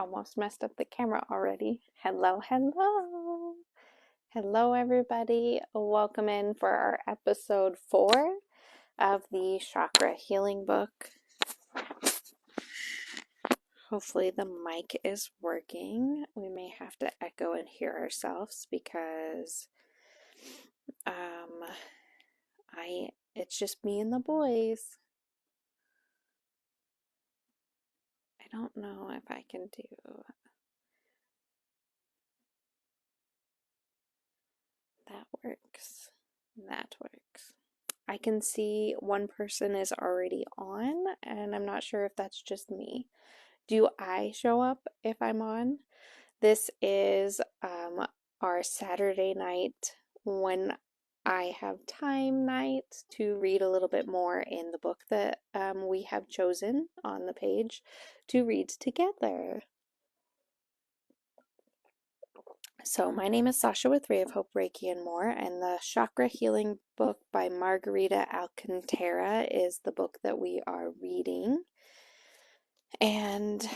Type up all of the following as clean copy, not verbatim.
Almost messed up the camera already. Hello, hello. Hello, everybody. Welcome in for our episode 4 of the Chakra Healing book. Hopefully the mic is working. We may have to echo and hear ourselves because it's just me and the boys. I don't know if I can do that. Works. That works. I can see one person is already on, and I'm not sure if that's just me. Do I show up if I'm on? This is our Saturday night when I have time night to read a little bit more in the book that we have chosen on the page to read together. So, my name is Sasha with Ray of Hope, Reiki, and more, and the Chakra Healing book by Margarita Alcantara is the book that we are reading. And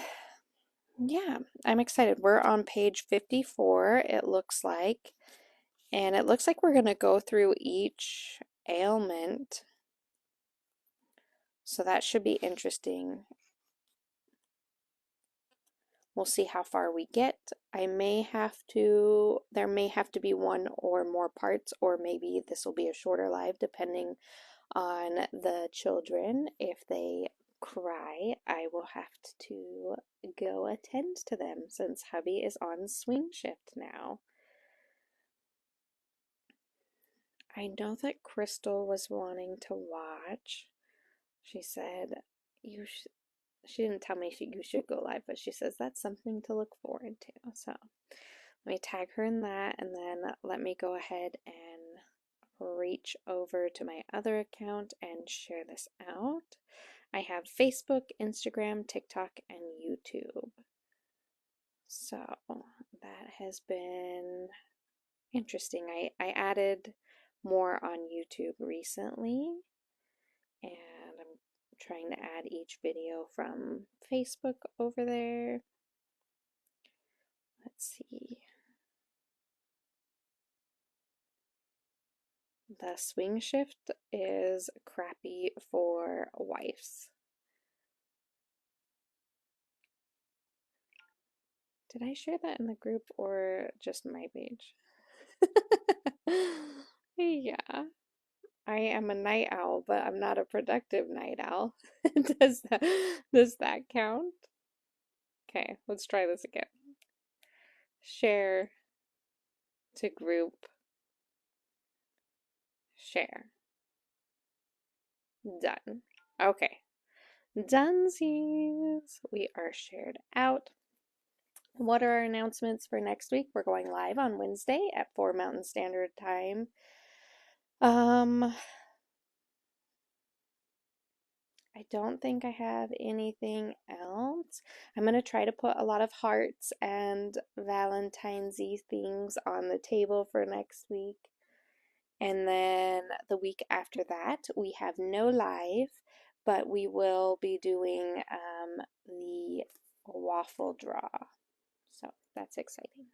yeah, I'm excited. We're on page 54, it looks like. And it looks like we're going to go through each ailment. So that should be interesting. We'll see how far we get. There may have to be one or more parts, or maybe this will be a shorter live depending on the children. If they cry, I will have to go attend to them since hubby is on swing shift now. I know that Crystal was wanting to watch. She said she didn't tell me you should go live, but she says that's something to look forward to. So let me tag her in that, and then let me go ahead and reach over to my other account and share this out. I have Facebook, Instagram, TikTok, and YouTube. So that has been interesting. I added more on YouTube recently, and I'm trying to add each video from Facebook over there. Let's see. The swing shift is crappy for wives. Did I share that in the group or just my page? Yeah. I am a night owl, but I'm not a productive night owl. Does that count? Okay, let's try this again. Share to group. Share. Done. Okay. Dunesies. We are shared out. What are our announcements for next week? We're going live on Wednesday at 4 Mountain Standard Time. I don't think I have anything else. I'm going to try to put a lot of hearts and Valentine's-y things on the table for next week. And then the week after that, we have no live, but we will be doing the waffle draw. So that's exciting.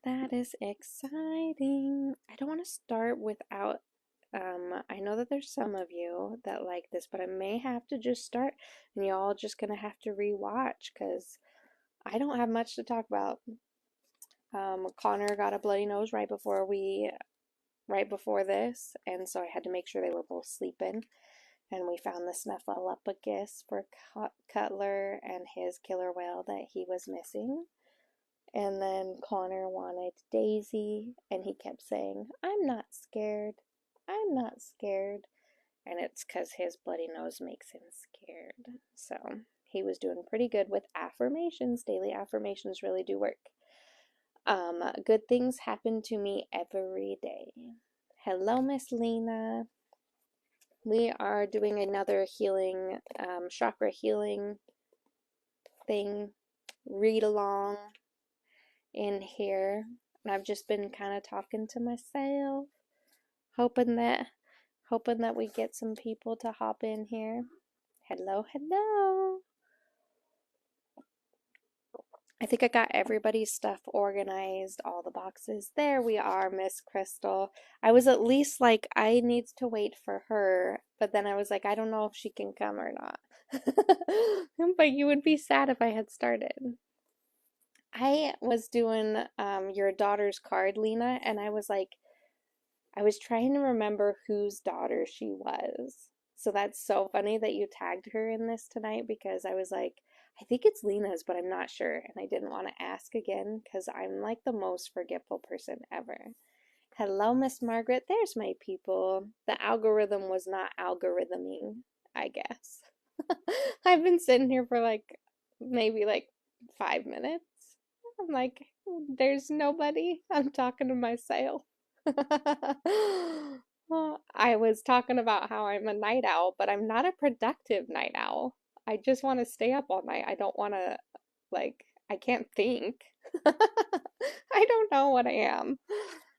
That is exciting. I don't want to start without, I know that there's some of you that like this, but I may have to just start and y'all just gonna have to rewatch because I don't have much to talk about. Connor got a bloody nose right before this, and so I had to make sure they were both sleeping. And we found the Snuffleupagus for Cutler and his killer whale that he was missing. And then Connor wanted Daisy, and he kept saying, I'm not scared. I'm not scared. And it's because his bloody nose makes him scared. So he was doing pretty good with affirmations. Daily affirmations really do work. Good things happen to me every day. Hello, Miss Lena. We are doing another healing, chakra healing thing, read along in here. And I've just been kind of talking to myself, hoping that we get some people to hop in here. Hello, hello. I think I got everybody's stuff organized, all the boxes. There we are, Miss Crystal. I was at least like, I need to wait for her, but then I was like, I don't know if she can come or not. But you would be sad if I had started. I was doing your daughter's card, Lena, and I was like, I was trying to remember whose daughter she was. So that's so funny that you tagged her in this tonight because I was like, I think it's Lena's, but I'm not sure. And I didn't want to ask again because I'm like the most forgetful person ever. Hello, Miss Margaret. There's my people. The algorithm was not algorithming, I guess. I've been sitting here for like maybe like 5 minutes. I'm like, there's nobody. I'm talking to myself. I was talking about how I'm a night owl, but I'm not a productive night owl. I just want to stay up all night. I don't want to, like, I can't think. I don't know what I am.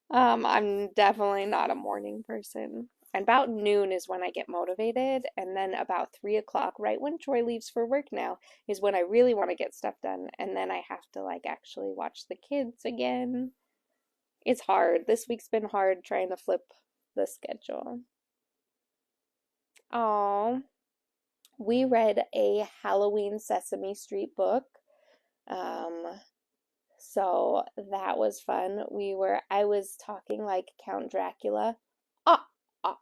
I'm definitely not a morning person. And about noon is when I get motivated, and then about 3 o'clock, right when Troy leaves for work now, is when I really want to get stuff done, and then I have to like actually watch the kids again. It's hard. This week's been hard trying to flip the schedule. Oh, we read a Halloween Sesame Street book. Um, so that was fun. I was talking like Count Dracula. Ah, ah,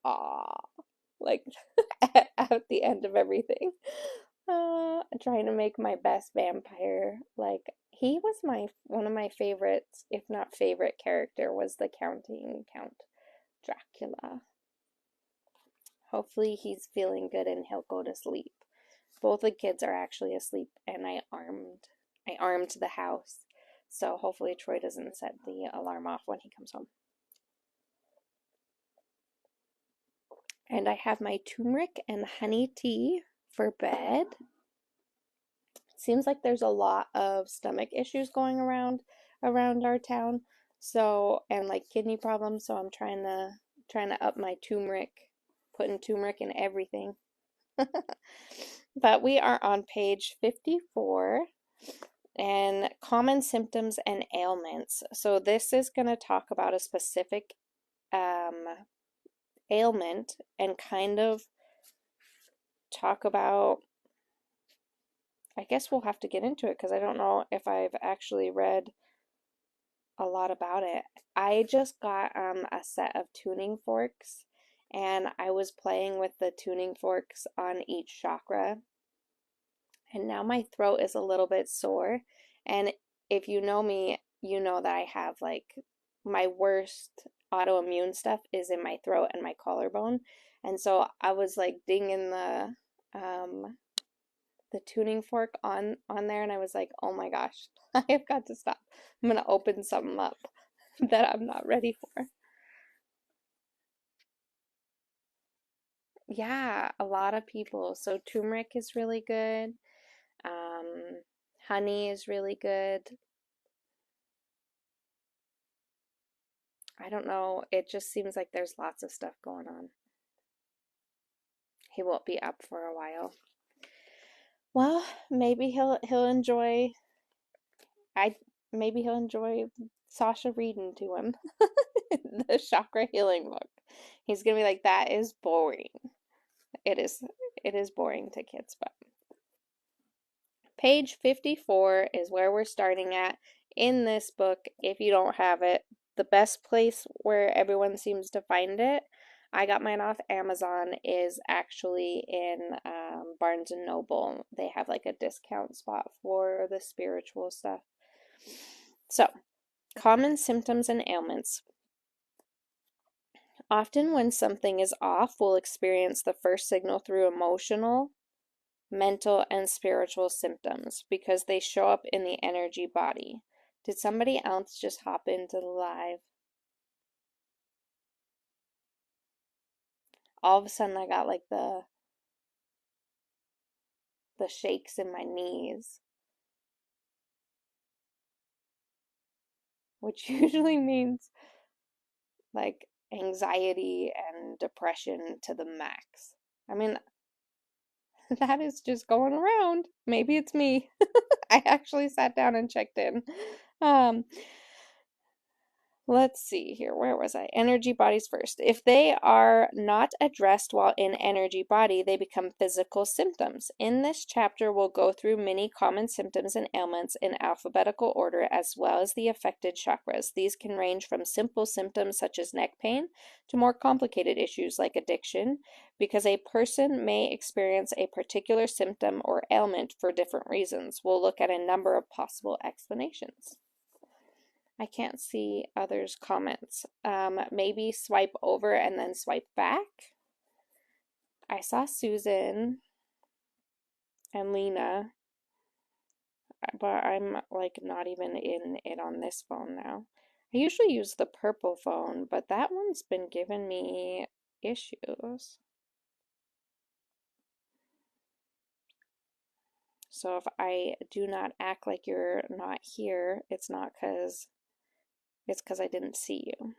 ah. Like at the end of everything. Trying to make my best vampire. Like he was one of my favorites, if not favorite character, was the counting Count Dracula. Hopefully he's feeling good and he'll go to sleep. Both the kids are actually asleep and I armed the house. So hopefully Troy doesn't set the alarm off when he comes home. And I have my turmeric and honey tea for bed. Seems like there's a lot of stomach issues going around our town. So, and like kidney problems, so I'm trying to up my turmeric, putting turmeric in everything. But we are on page 54 and common symptoms and ailments. So this is going to talk about a specific ailment and kind of talk about, I guess we'll have to get into it because I don't know if I've actually read a lot about it. I just got a set of tuning forks and I was playing with the tuning forks on each chakra. And now my throat is a little bit sore. And if you know me, you know that I have like my worst autoimmune stuff is in my throat and my collarbone. And so I was like dinging the tuning fork on there and I was like, oh my gosh, I have got to stop. I'm gonna open something up that I'm not ready for. Yeah, a lot of people. So turmeric is really good. Um, Honey is really good. I don't know. It just seems like there's lots of stuff going on. He won't be up for a while. Well, maybe he'll enjoy I maybe he'll enjoy Sasha reading to him the chakra healing book. He's gonna be like, that is boring. It is boring to kids, but page 54 is where we're starting at in this book. If you don't have it, the best place where everyone seems to find it, I got mine off Amazon, is actually in Barnes and Noble. They have like a discount spot for the spiritual stuff. So, common symptoms and ailments. Often when something is off, we'll experience the first signal through emotional, mental, and spiritual symptoms because they show up in the energy body. Did somebody else just hop into the live? All of a sudden I got like the shakes in my knees, which usually means like anxiety and depression to the max. I mean, That is just going around. Maybe it's me. I actually sat down and checked in. Um, Let's see here. Where was I? Energy bodies first. If they are not addressed while in energy body, they become physical symptoms. In this chapter, we'll go through many common symptoms and ailments in alphabetical order, as well as the affected chakras. These can range from simple symptoms such as neck pain to more complicated issues like addiction, because a person may experience a particular symptom or ailment for different reasons. We'll look at a number of possible explanations. I can't see others' comments. Maybe swipe over and then swipe back. I saw Susan and Lena, but I'm like not even in it on this phone now. I usually use the purple phone, but that one's been giving me issues. So if I do not act like you're not here, it's because I didn't see you.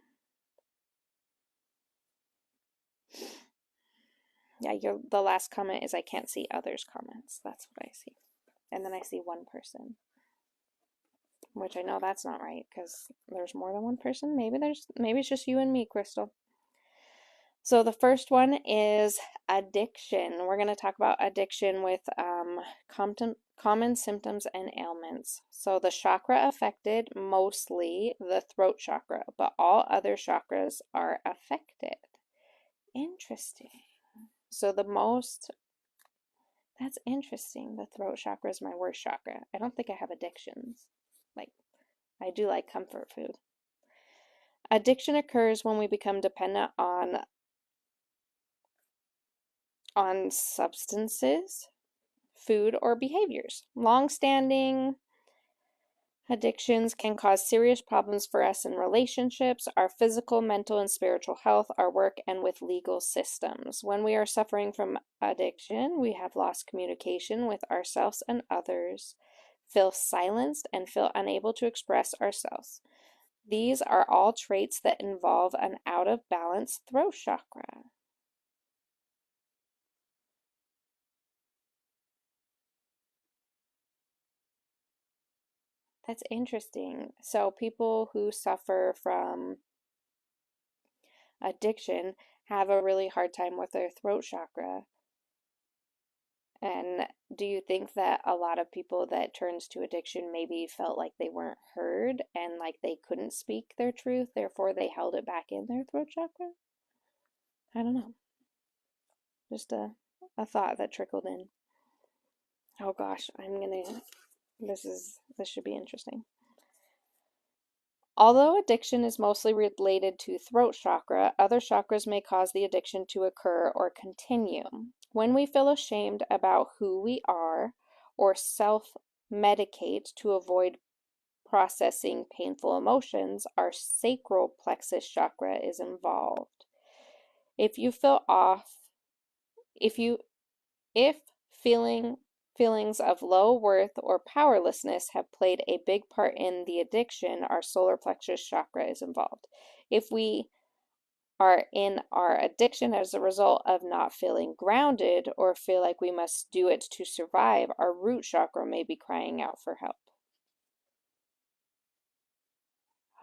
Yeah, the last comment is I can't see others' comments. That's what I see. And then I see one person, which I know that's not right because there's more than one person. Maybe it's just you and me, Crystal. So the first one is addiction. We're going to talk about addiction with common symptoms and ailments. So the chakra affected, mostly the throat chakra, but all other chakras are affected. Interesting. So that's interesting. The throat chakra is my worst chakra. I don't think I have addictions. Like, I do like comfort food. Addiction occurs when we become dependent on substances, food, or behaviors. Long-standing addictions can cause serious problems for us in relationships, our physical, mental, and spiritual health, our work, and with legal systems. When we are suffering from addiction, we have lost communication with ourselves and others, feel silenced, and feel unable to express ourselves. These are all traits that involve an out of balance throat chakra. That's interesting. So people who suffer from addiction have a really hard time with their throat chakra. And do you think that a lot of people that turns to addiction maybe felt like they weren't heard and like they couldn't speak their truth, therefore they held it back in their throat chakra? I don't know. Just a thought that trickled in. Oh gosh, this should be interesting. Although addiction is mostly related to throat chakra, other chakras may cause the addiction to occur or continue. When we feel ashamed about who we are or self-medicate to avoid processing painful emotions, our sacral plexus chakra is involved. If you feel off, if feelings of low worth or powerlessness have played a big part in the addiction, our solar plexus chakra is involved. If we are in our addiction as a result of not feeling grounded or feel like we must do it to survive, our root chakra may be crying out for help.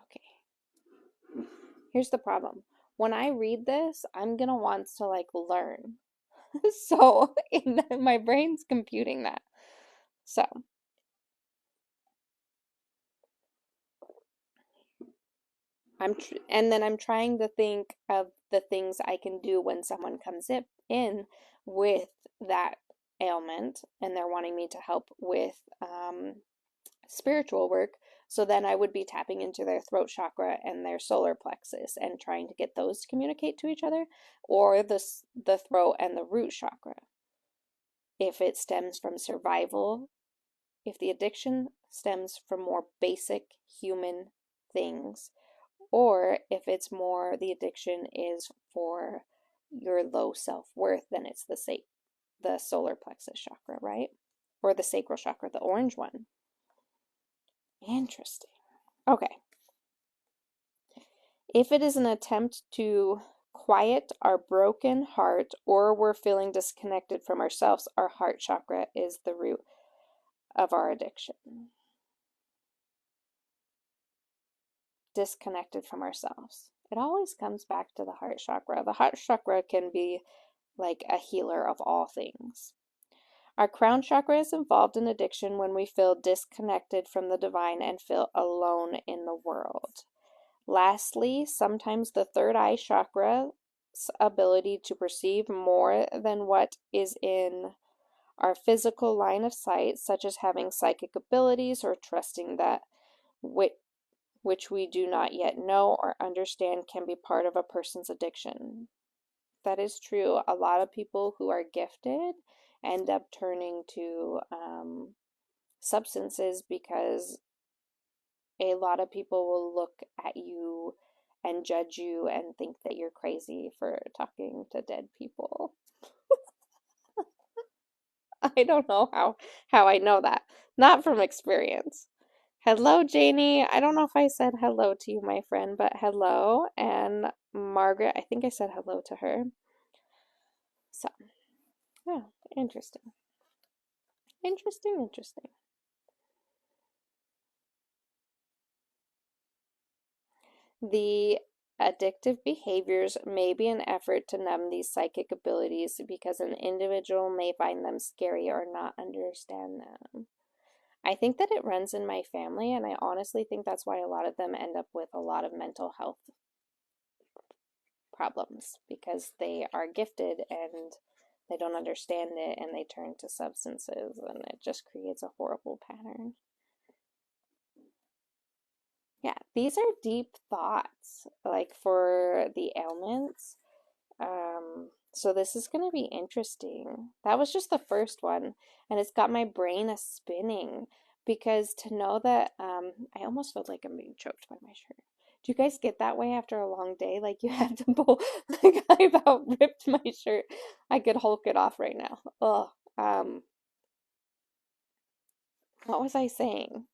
Okay. Here's the problem. When I read this, I'm going to want to like learn. So my brain's computing that. So and then I'm trying to think of the things I can do when someone comes in with that ailment and they're wanting me to help with spiritual work. So then I would be tapping into their throat chakra and their solar plexus and trying to get those to communicate to each other, or the throat and the root chakra. If it stems from survival, if the addiction stems from more basic human things, or if it's more the addiction is for your low self-worth, then it's the solar plexus chakra, right? Or the sacral chakra, the orange one. Interesting. Okay. If it is an attempt to quiet our broken heart or we're feeling disconnected from ourselves, our heart chakra is the root of our addiction. Disconnected from ourselves. It always comes back to the heart chakra. The heart chakra can be like a healer of all things. Our crown chakra is involved in addiction when we feel disconnected from the divine and feel alone in the world. Lastly, sometimes the third eye chakra's ability to perceive more than what is in our physical line of sight, such as having psychic abilities or trusting that which we do not yet know or understand, can be part of a person's addiction. That is true. A lot of people who are gifted end up turning to substances because a lot of people will look at you and judge you and think that you're crazy for talking to dead people. I don't know how I know that. Not from experience. Hello, Janie. I don't know if I said hello to you, my friend, but hello. And Margaret, I think I said hello to her. So, yeah, interesting. Interesting. The addictive behaviors may be an effort to numb these psychic abilities because an individual may find them scary or not understand them. I think that it runs in my family, and I honestly think that's why a lot of them end up with a lot of mental health problems because they are gifted and they don't understand it and they turn to substances, and it just creates a horrible pattern. Yeah, these are deep thoughts, like for the ailments. So this is going to be interesting. That was just the first one, and it's got my brain a spinning because to know that I almost felt like I'm being choked by my shirt. Do you guys get that way after a long day? Like you have to pull, like I about ripped my shirt. I could Hulk it off right now. Oh, what was I saying?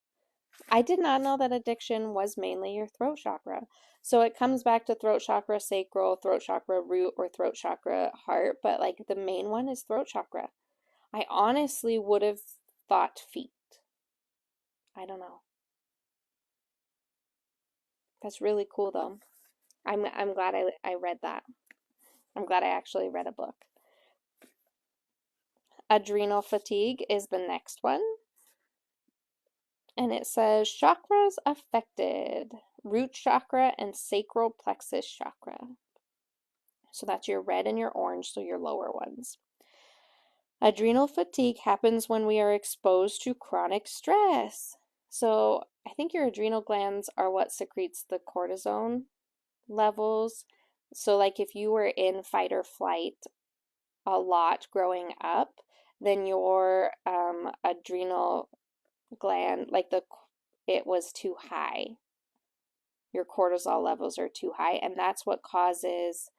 I did not know that addiction was mainly your throat chakra. So it comes back to throat chakra sacral, throat chakra root, or throat chakra heart, but like the main one is throat chakra. I honestly would have thought feet. I don't know. That's really cool though. I'm glad I read that. I'm glad I actually read a book. Adrenal fatigue is the next one. And it says chakras affected, root chakra and sacral plexus chakra. So that's your red and your orange, so your lower ones. Adrenal fatigue happens when we are exposed to chronic stress. So I think your adrenal glands are what secretes the cortisone levels. So like if you were in fight or flight a lot growing up, then your adrenal gland, it was too high. Your cortisol levels are too high, and that's what causes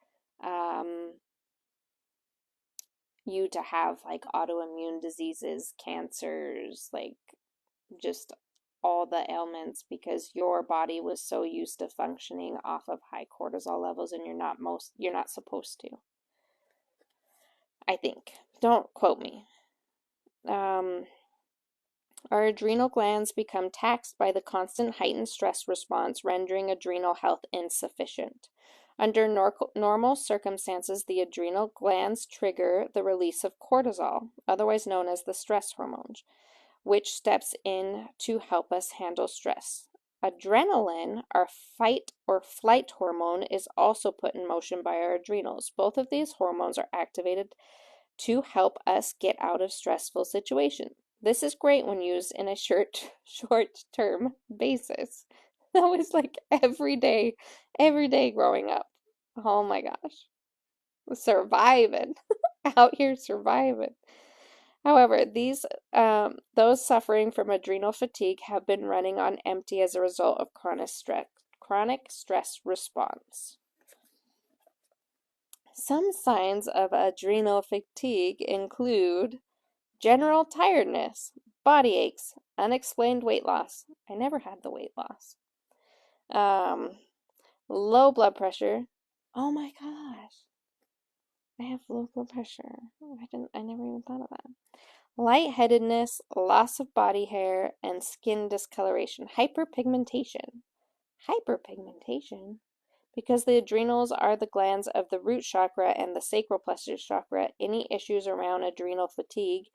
you to have like autoimmune diseases, cancers, like just all the ailments because your body was so used to functioning off of high cortisol levels and you're not supposed to. I think. Don't quote me. Our adrenal glands become taxed by the constant heightened stress response, rendering adrenal health insufficient. Under normal circumstances, the adrenal glands trigger the release of cortisol, otherwise known as the stress hormone, which steps in to help us handle stress. Adrenaline, our fight or flight hormone, is also put in motion by our adrenals. Both of these hormones are activated to help us get out of stressful situations. This is great when used in a short-term basis. That was like every day growing up. Oh my gosh. Surviving. Out here surviving. However, those suffering from adrenal fatigue have been running on empty as a result of chronic stress response. Some signs of adrenal fatigue include general tiredness, body aches, unexplained weight loss. I never had the weight loss. Low blood pressure, Oh my gosh. I have low blood pressure. I never even thought of that. Lightheadedness, loss of body hair, and skin discoloration. Hyperpigmentation. Hyperpigmentation? Because the adrenals are the glands of the root chakra and the sacral plexus chakra, any issues around adrenal fatigue,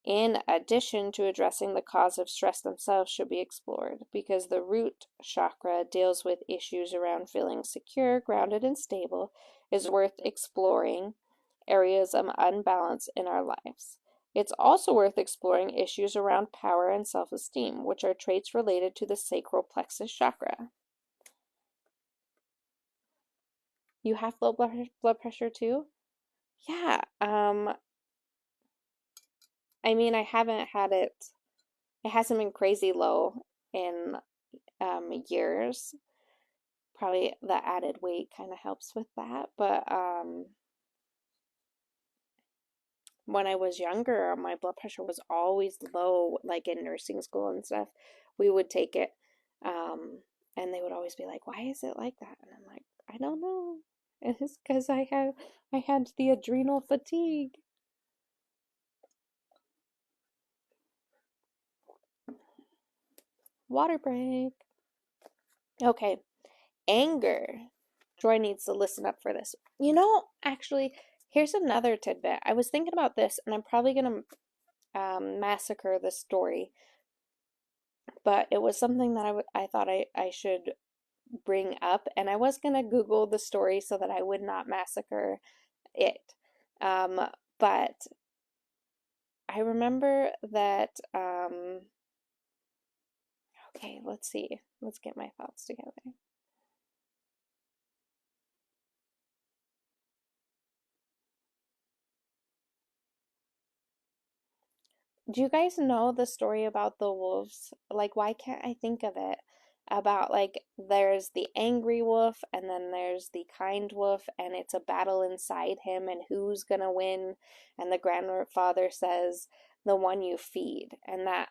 in addition to addressing the cause of stress themselves, should be explored. Because the root chakra deals with issues around feeling secure, grounded, and stable, is worth exploring areas of unbalance in our lives. It's also worth exploring issues around power and self-esteem, which are traits related to the sacral plexus chakra. You have low blood pressure too? Yeah. I mean, I haven't had it. It hasn't been crazy low in years. Probably the added weight kind of helps with that. But when I was younger, my blood pressure was always low, like in nursing school and stuff. We would take it, and they would always be like, "Why is it like that?" And I'm like, "I don't know. It's because I had the adrenal fatigue." Water break. Okay, anger. Troy needs to listen up for this. Actually, here's another tidbit. I was thinking about this, and I'm probably gonna massacre the story, but it was something that I thought I should bring up, and I was gonna Google the story so that I would not massacre it. But I remember that. Okay, let's see. Let's get my thoughts together. Do you guys know the story about the wolves? Like, why can't I think of it? About like, there's the angry wolf, and then there's the kind wolf, and it's a battle inside him, and who's gonna win? And the grandfather says, the one you feed. And that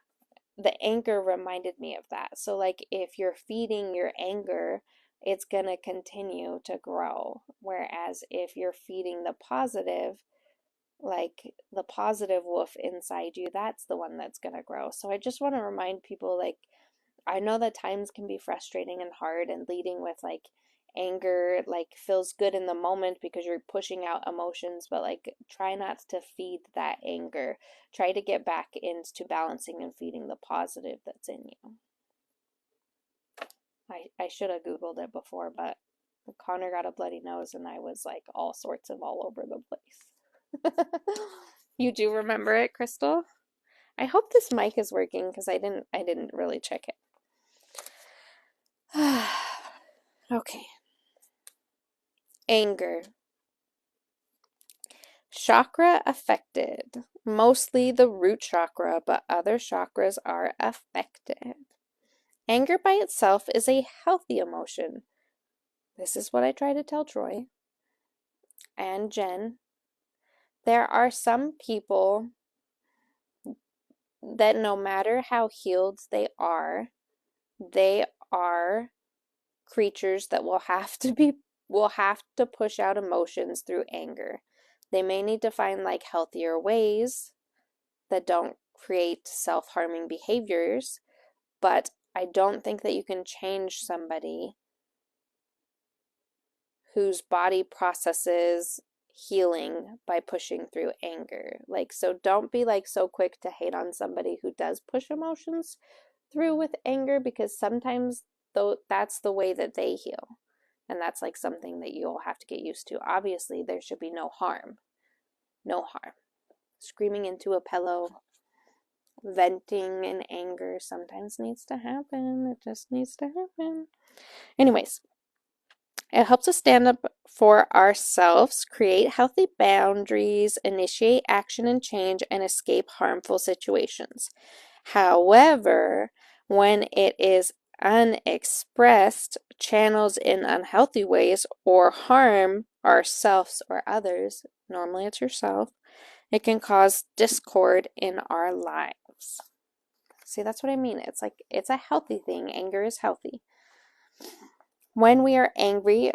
the anger reminded me of that. So, like, if you're feeding your anger, it's gonna continue to grow. Whereas if you're feeding the positive, like the positive wolf inside you, that's the one that's going to grow. So I just want to remind people, like, I know that times can be frustrating and hard, and leading with like anger like feels good in the moment because you're pushing out emotions, but like try not to feed that anger. Try to get back into balancing and feeding the positive that's in you. I should have Googled it before, but Connor got a bloody nose and I was like all sorts of all over the place. You do remember it, Crystal? I hope this mic is working because I didn't really check it. Okay. Anger. Chakra affected. Mostly the root chakra, but other chakras are affected. Anger by itself is a healthy emotion. This is what I try to tell Troy and Jen. There are some people that no matter how healed they are creatures that will have to push out emotions through anger. They may need to find like healthier ways that don't create self-harming behaviors, but I don't think that you can change somebody whose body processes healing by pushing through anger. Like, so don't be like so quick to hate on somebody who does push emotions through with anger, because sometimes though that's the way that they heal. And that's like something that you'll have to get used to. Obviously, there should be no harm. No harm. Screaming into a pillow, venting in anger sometimes needs to happen. It just needs to happen. Anyways, it helps us stand up for ourselves, create healthy boundaries, initiate action and change, and escape harmful situations. However, when it is unexpressed, channels in unhealthy ways, or harm ourselves or others, normally it's yourself, it can cause discord in our lives. See, that's what I mean. It's like, it's a healthy thing. Anger is healthy. When we are angry,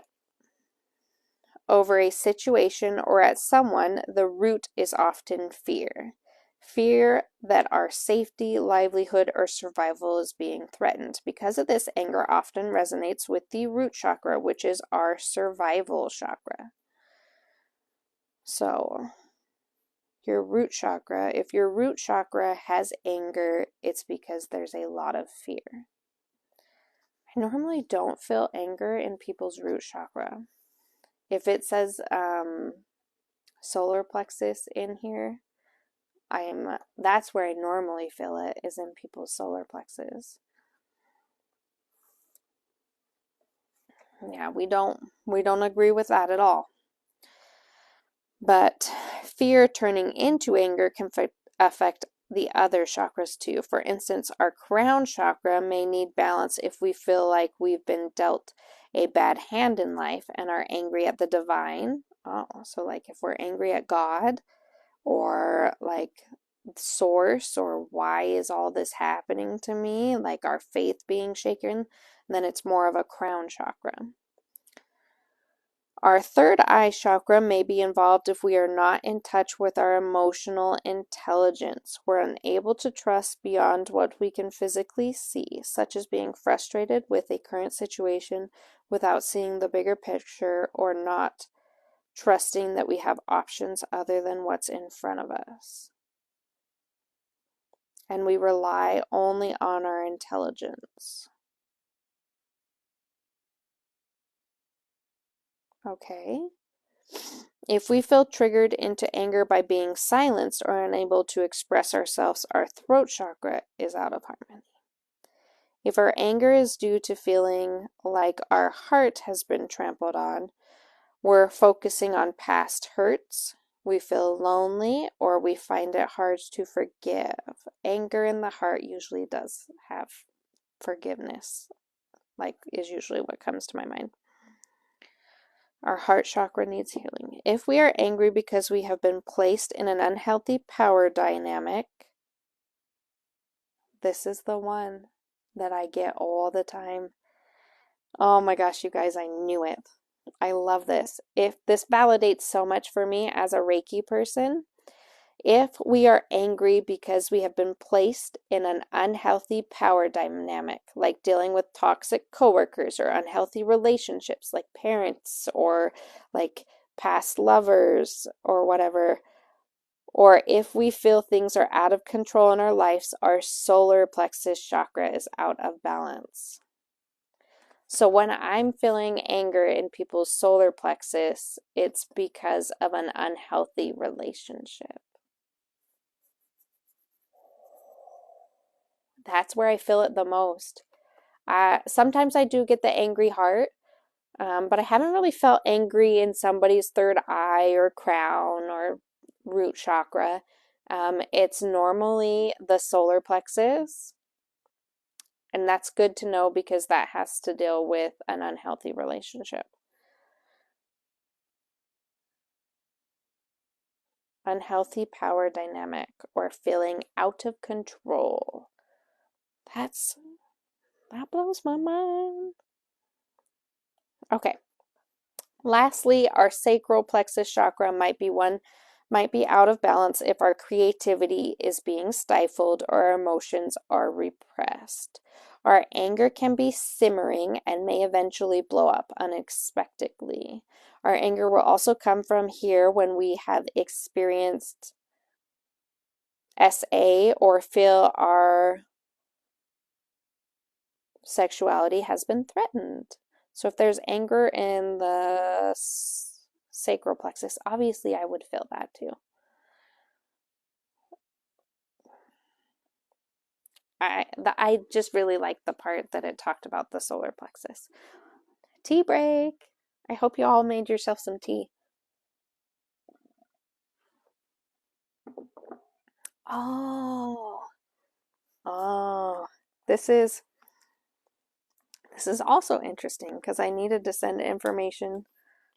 over a situation or at someone, the root is often fear. Fear that our safety, livelihood, or survival is being threatened. Because of this, anger often resonates with the root chakra, which is our survival chakra. So, your root chakra, if your root chakra has anger, it's because there's a lot of fear. I normally don't feel anger in people's root chakra. If it says solar plexus in here, that's where I normally feel it, is in people's solar plexus. Yeah, we don't agree with that at all. But fear turning into anger can affect the other chakras too. For instance, our crown chakra may need balance if we feel like we've been dealt a bad hand in life and are angry at the divine. So like if we're angry at God, or like source, or why is all this happening to me, like our faith being shaken, then it's more of a crown chakra. Our third eye chakra may be involved if we are not in touch with our emotional intelligence. We're unable to trust beyond what we can physically see, such as being frustrated with a current situation without seeing the bigger picture, or not trusting that we have options other than what's in front of us. And we rely only on our intelligence. Okay. If we feel triggered into anger by being silenced or unable to express ourselves, our throat chakra is out of harmony. If our anger is due to feeling like our heart has been trampled on, we're focusing on past hurts, we feel lonely, or we find it hard to forgive. Anger in the heart usually does have forgiveness, is usually what comes to my mind. Our heart chakra needs healing. If we are angry because we have been placed in an unhealthy power dynamic, this is the one that I get all the time. Oh my gosh, you guys, I knew it. I love this. If this validates so much for me as a Reiki person, if we are angry because we have been placed in an unhealthy power dynamic, like dealing with toxic coworkers or unhealthy relationships, like parents or like past lovers or whatever, or if we feel things are out of control in our lives, our solar plexus chakra is out of balance. So when I'm feeling anger in people's solar plexus, it's because of an unhealthy relationship. That's where I feel it the most. Sometimes I do get the angry heart, but I haven't really felt angry in somebody's third eye or crown or root chakra. It's normally the solar plexus. And that's good to know because that has to deal with an unhealthy relationship. Unhealthy power dynamic, or feeling out of control. That blows my mind. Okay. Lastly, our sacral plexus chakra might be out of balance if our creativity is being stifled or our emotions are repressed. Our anger can be simmering and may eventually blow up unexpectedly. Our anger will also come from here when we have experienced SA or feel our sexuality has been threatened. So if there's anger in the sacral plexus, obviously I would feel that too. I just really like the part that it talked about the solar plexus. Tea break. I hope you all made yourself some tea. Oh, this is also interesting because I needed to send information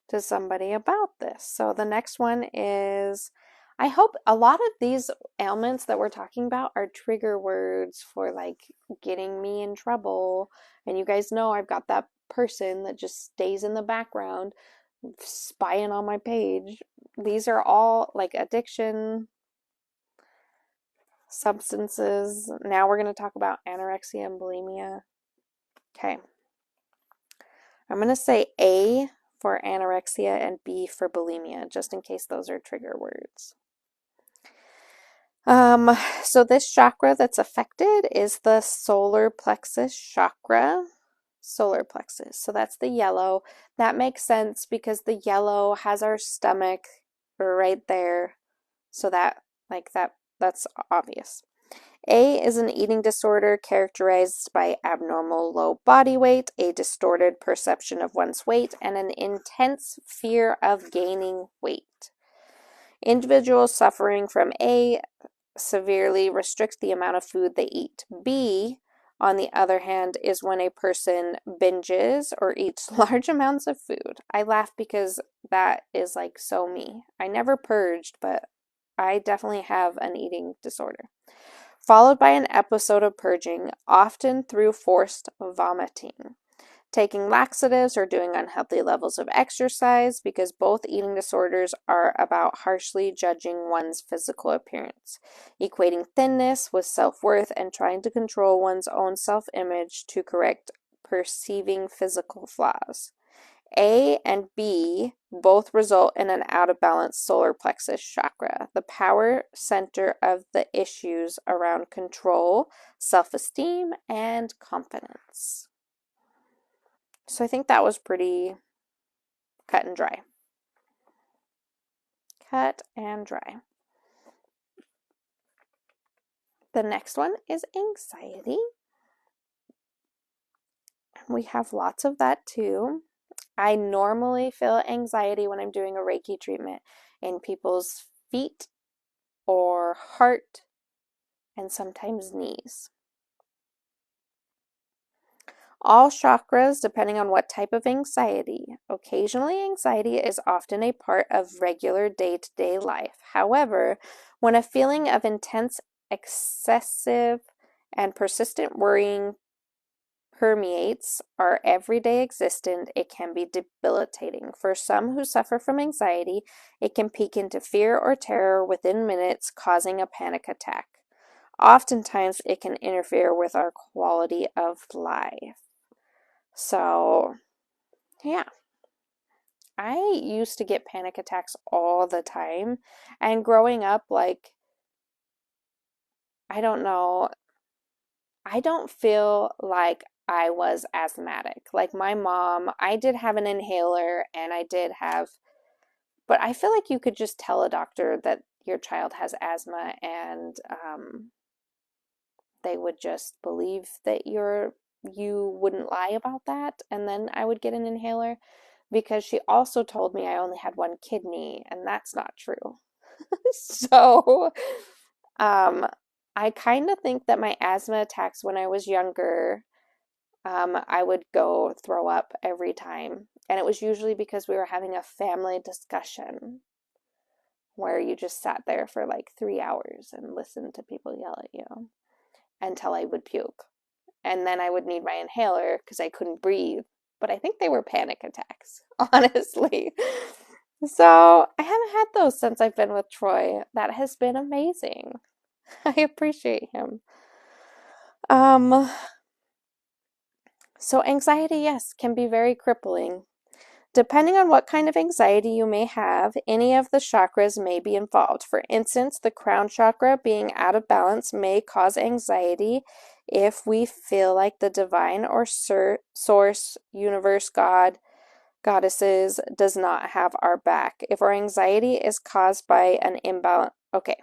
to somebody about this. So the next one is, I hope a lot of these ailments that we're talking about are trigger words for like getting me in trouble. And you guys know I've got that person that just stays in the background. spying on my page. These are all like addiction, substances. Now we're going to talk about anorexia and bulimia. Okay. I'm going to say A for anorexia and B for bulimia, just in case those are trigger words. So this chakra that's affected is the solar plexus chakra. Solar plexus. So that's the yellow. That makes sense because the yellow has our stomach right there. So that's obvious. A is an eating disorder characterized by abnormal low body weight, a distorted perception of one's weight, and an intense fear of gaining weight. Individuals suffering from A severely restrict the amount of food they eat. B, on the other hand, is when a person binges or eats large amounts of food. I laugh because that is like so me. I never purged, but I definitely have an eating disorder. Followed by an episode of purging, often through forced vomiting. Taking laxatives or doing unhealthy levels of exercise, because both eating disorders are about harshly judging one's physical appearance, equating thinness with self-worth and trying to control one's own self-image to correct perceiving physical flaws. A and B both result in an out of balance solar plexus chakra, the power center of the issues around control, self-esteem, and confidence. So I think that was pretty cut and dry. Cut and dry. The next one is anxiety. We have lots of that too. I normally feel anxiety when I'm doing a Reiki treatment in people's feet or heart and sometimes knees. All chakras, depending on what type of anxiety. Occasionally, anxiety is often a part of regular day-to-day life. However, when a feeling of intense, excessive, and persistent worrying permeates our everyday existence, it can be debilitating. For some who suffer from anxiety, it can peak into fear or terror within minutes, causing a panic attack. Oftentimes, it can interfere with our quality of life. So, yeah. I used to get panic attacks all the time. And growing up, like, I don't know, I don't feel like I was asthmatic. Like my mom, I did have an inhaler and I did have, but I feel like you could just tell a doctor that your child has asthma and they would just believe that you wouldn't lie about that, and then I would get an inhaler because she also told me I only had one kidney, and that's not true. So, I kind of think that my asthma attacks when I was younger, I would go throw up every time. And it was usually because we were having a family discussion where you just sat there for like 3 hours and listened to people yell at you until I would puke. And then I would need my inhaler because I couldn't breathe. But I think they were panic attacks, honestly. So I haven't had those since I've been with Troy. That has been amazing. I appreciate him. So anxiety, yes, can be very crippling. Depending on what kind of anxiety you may have, any of the chakras may be involved. For instance, the crown chakra being out of balance may cause anxiety if we feel like the divine or source, universe, God, goddesses does not have our back. If our anxiety is caused by an imbalance, okay.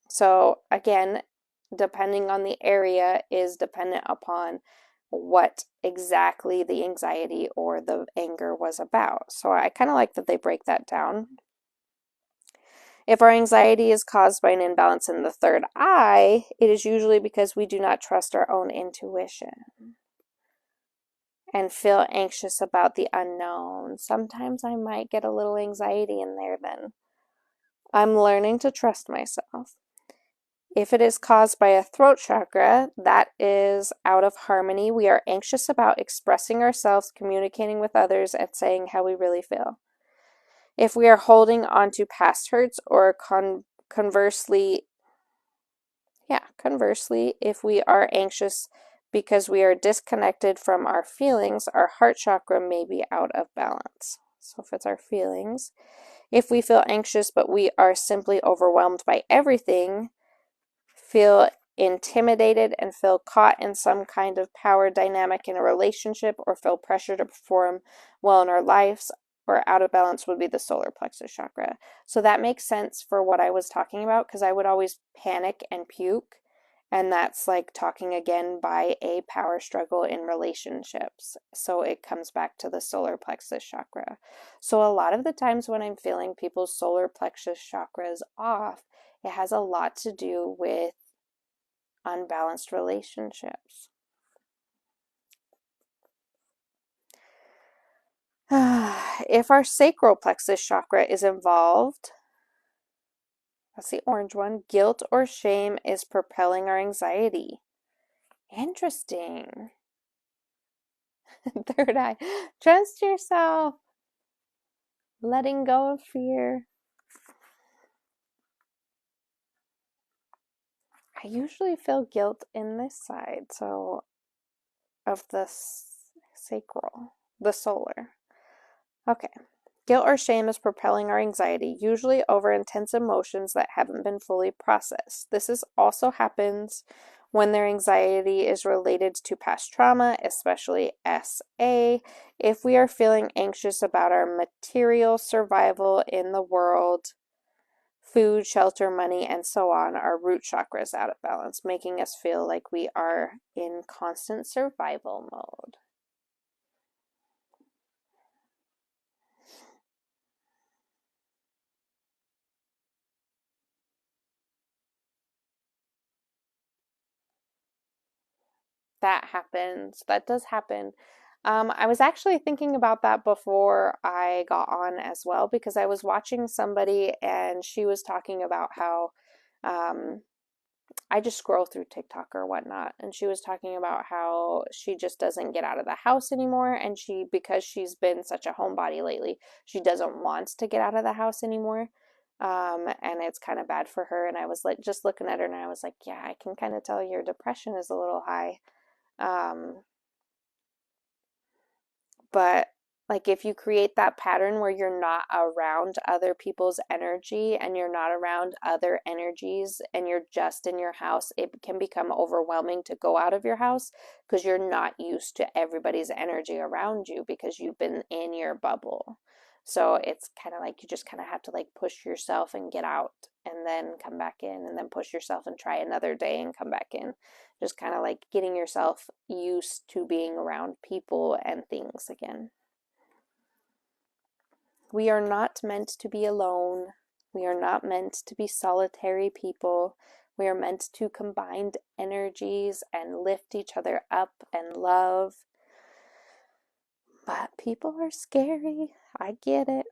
So again, depending on the area is dependent upon what exactly the anxiety or the anger was about. So I kind of like that they break that down. If our anxiety is caused by an imbalance in the third eye, it is usually because we do not trust our own intuition and feel anxious about the unknown. Sometimes I might get a little anxiety in there then. I'm learning to trust myself. If it is caused by a throat chakra, that is out of harmony. We are anxious about expressing ourselves, communicating with others, and saying how we really feel. If we are holding on to past hurts, or conversely, if we are anxious because we are disconnected from our feelings, our heart chakra may be out of balance. So if it's our feelings, if we feel anxious but we are simply overwhelmed by everything, feel intimidated and feel caught in some kind of power dynamic in a relationship, or feel pressure to perform well in our lives, or out of balance, would be the solar plexus chakra. So that makes sense for what I was talking about, because I would always panic and puke, and that's like talking again by a power struggle in relationships. So it comes back to the solar plexus chakra. So a lot of the times when I'm feeling people's solar plexus chakras off, it has a lot to do with unbalanced relationships. If our sacral plexus chakra is involved, that's the orange one, guilt or shame is propelling our anxiety. Interesting. Third eye, trust yourself. Letting go of fear. I usually feel guilt in this side, so of the sacral, the solar. Okay. Guilt or shame is propelling our anxiety, usually over intense emotions that haven't been fully processed. This also happens when their anxiety is related to past trauma, especially SA. If we are feeling anxious about our material survival in the world, food, shelter, money, and so on, our root chakra is out of balance, making us feel like we are in constant survival mode. That happens. That does happen. I was actually thinking about that before I got on as well, because I was watching somebody and she was talking about how I just scroll through TikTok or whatnot, and she was talking about how she just doesn't get out of the house anymore, and because she's been such a homebody lately, she doesn't want to get out of the house anymore. And it's kind of bad for her. And I was like, just looking at her, and I was like, yeah, I can kind of tell your depression is a little high. Um, but like if you create that pattern where you're not around other people's energy and you're not around other energies and you're just in your house, it can become overwhelming to go out of your house because you're not used to everybody's energy around you because you've been in your bubble. So it's kind of like you just kind of have to like push yourself and get out and then come back in, and then push yourself and try another day and come back in. Just kind of like getting yourself used to being around people and things again. We are not meant to be alone. We are not meant to be solitary people. We are meant to combine energies and lift each other up and love. But people are scary. I get it.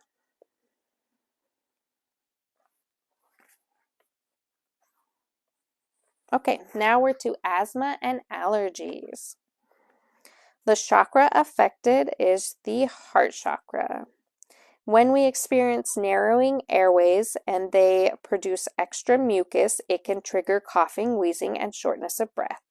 Okay, now we're to asthma and allergies. The chakra affected is the heart chakra. When we experience narrowing airways and they produce extra mucus, it can trigger coughing, wheezing, and shortness of breath.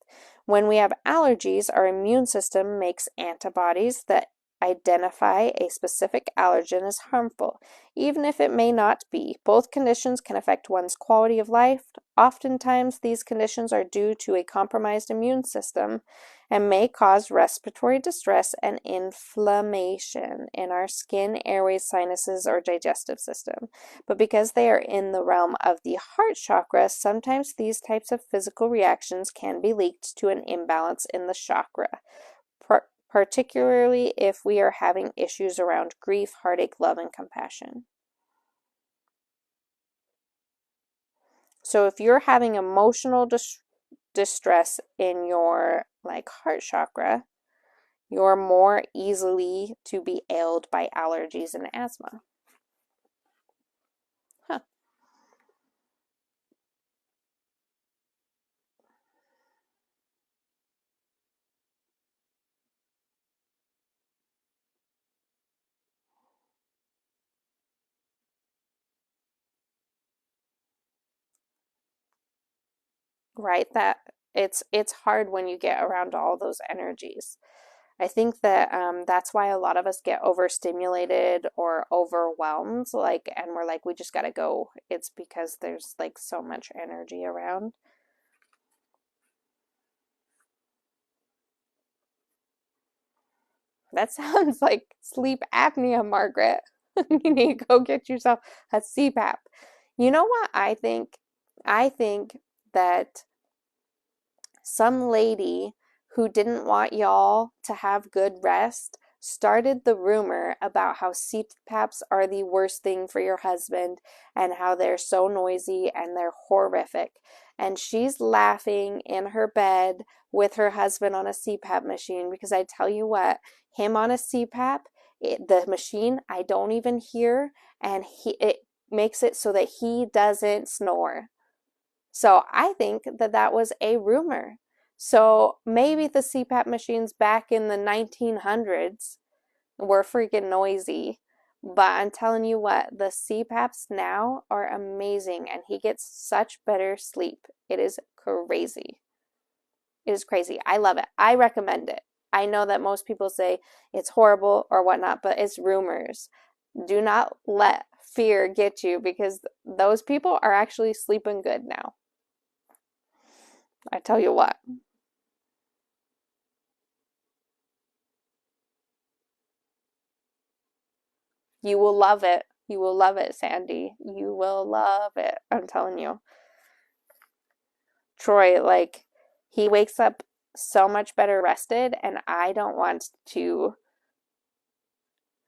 When we have allergies, our immune system makes antibodies that identify a specific allergen as harmful, even if it may not be. Both conditions can affect one's quality of life. Oftentimes, these conditions are due to a compromised immune system and may cause respiratory distress and inflammation in our skin, airways, sinuses, or digestive system. But because they are in the realm of the heart chakra, sometimes these types of physical reactions can be linked to an imbalance in the chakra, particularly if we are having issues around grief, heartache, love, and compassion. So if you're having emotional distress in your like heart chakra, you're more easily to be ailed by allergies and asthma. Huh. right? That it's hard when you get around all those energies. I think that that's why a lot of us get overstimulated or overwhelmed, like, and we're like, we just gotta go. It's because there's like so much energy around. That sounds like sleep apnea, Margaret. You need to go get yourself a CPAP. You know what I think? I think that some lady who didn't want y'all to have good rest started the rumor about how CPAPs are the worst thing for your husband and how they're so noisy and they're horrific. And she's laughing in her bed with her husband on a CPAP machine because I tell you what, him on a CPAP, the machine I don't even hear, and it makes it so that he doesn't snore. So I think that that was a rumor. So maybe the CPAP machines back in the 1900s were freaking noisy. But I'm telling you what, the CPAPs now are amazing and he gets such better sleep. It is crazy. It is crazy. I love it. I recommend it. I know that most people say it's horrible or whatnot, but it's rumors. Do not let fear get you because those people are actually sleeping good now. I tell you what. You will love it. You will love it, Sandy. You will love it. I'm telling you. Troy, like, he wakes up so much better rested, and I don't want to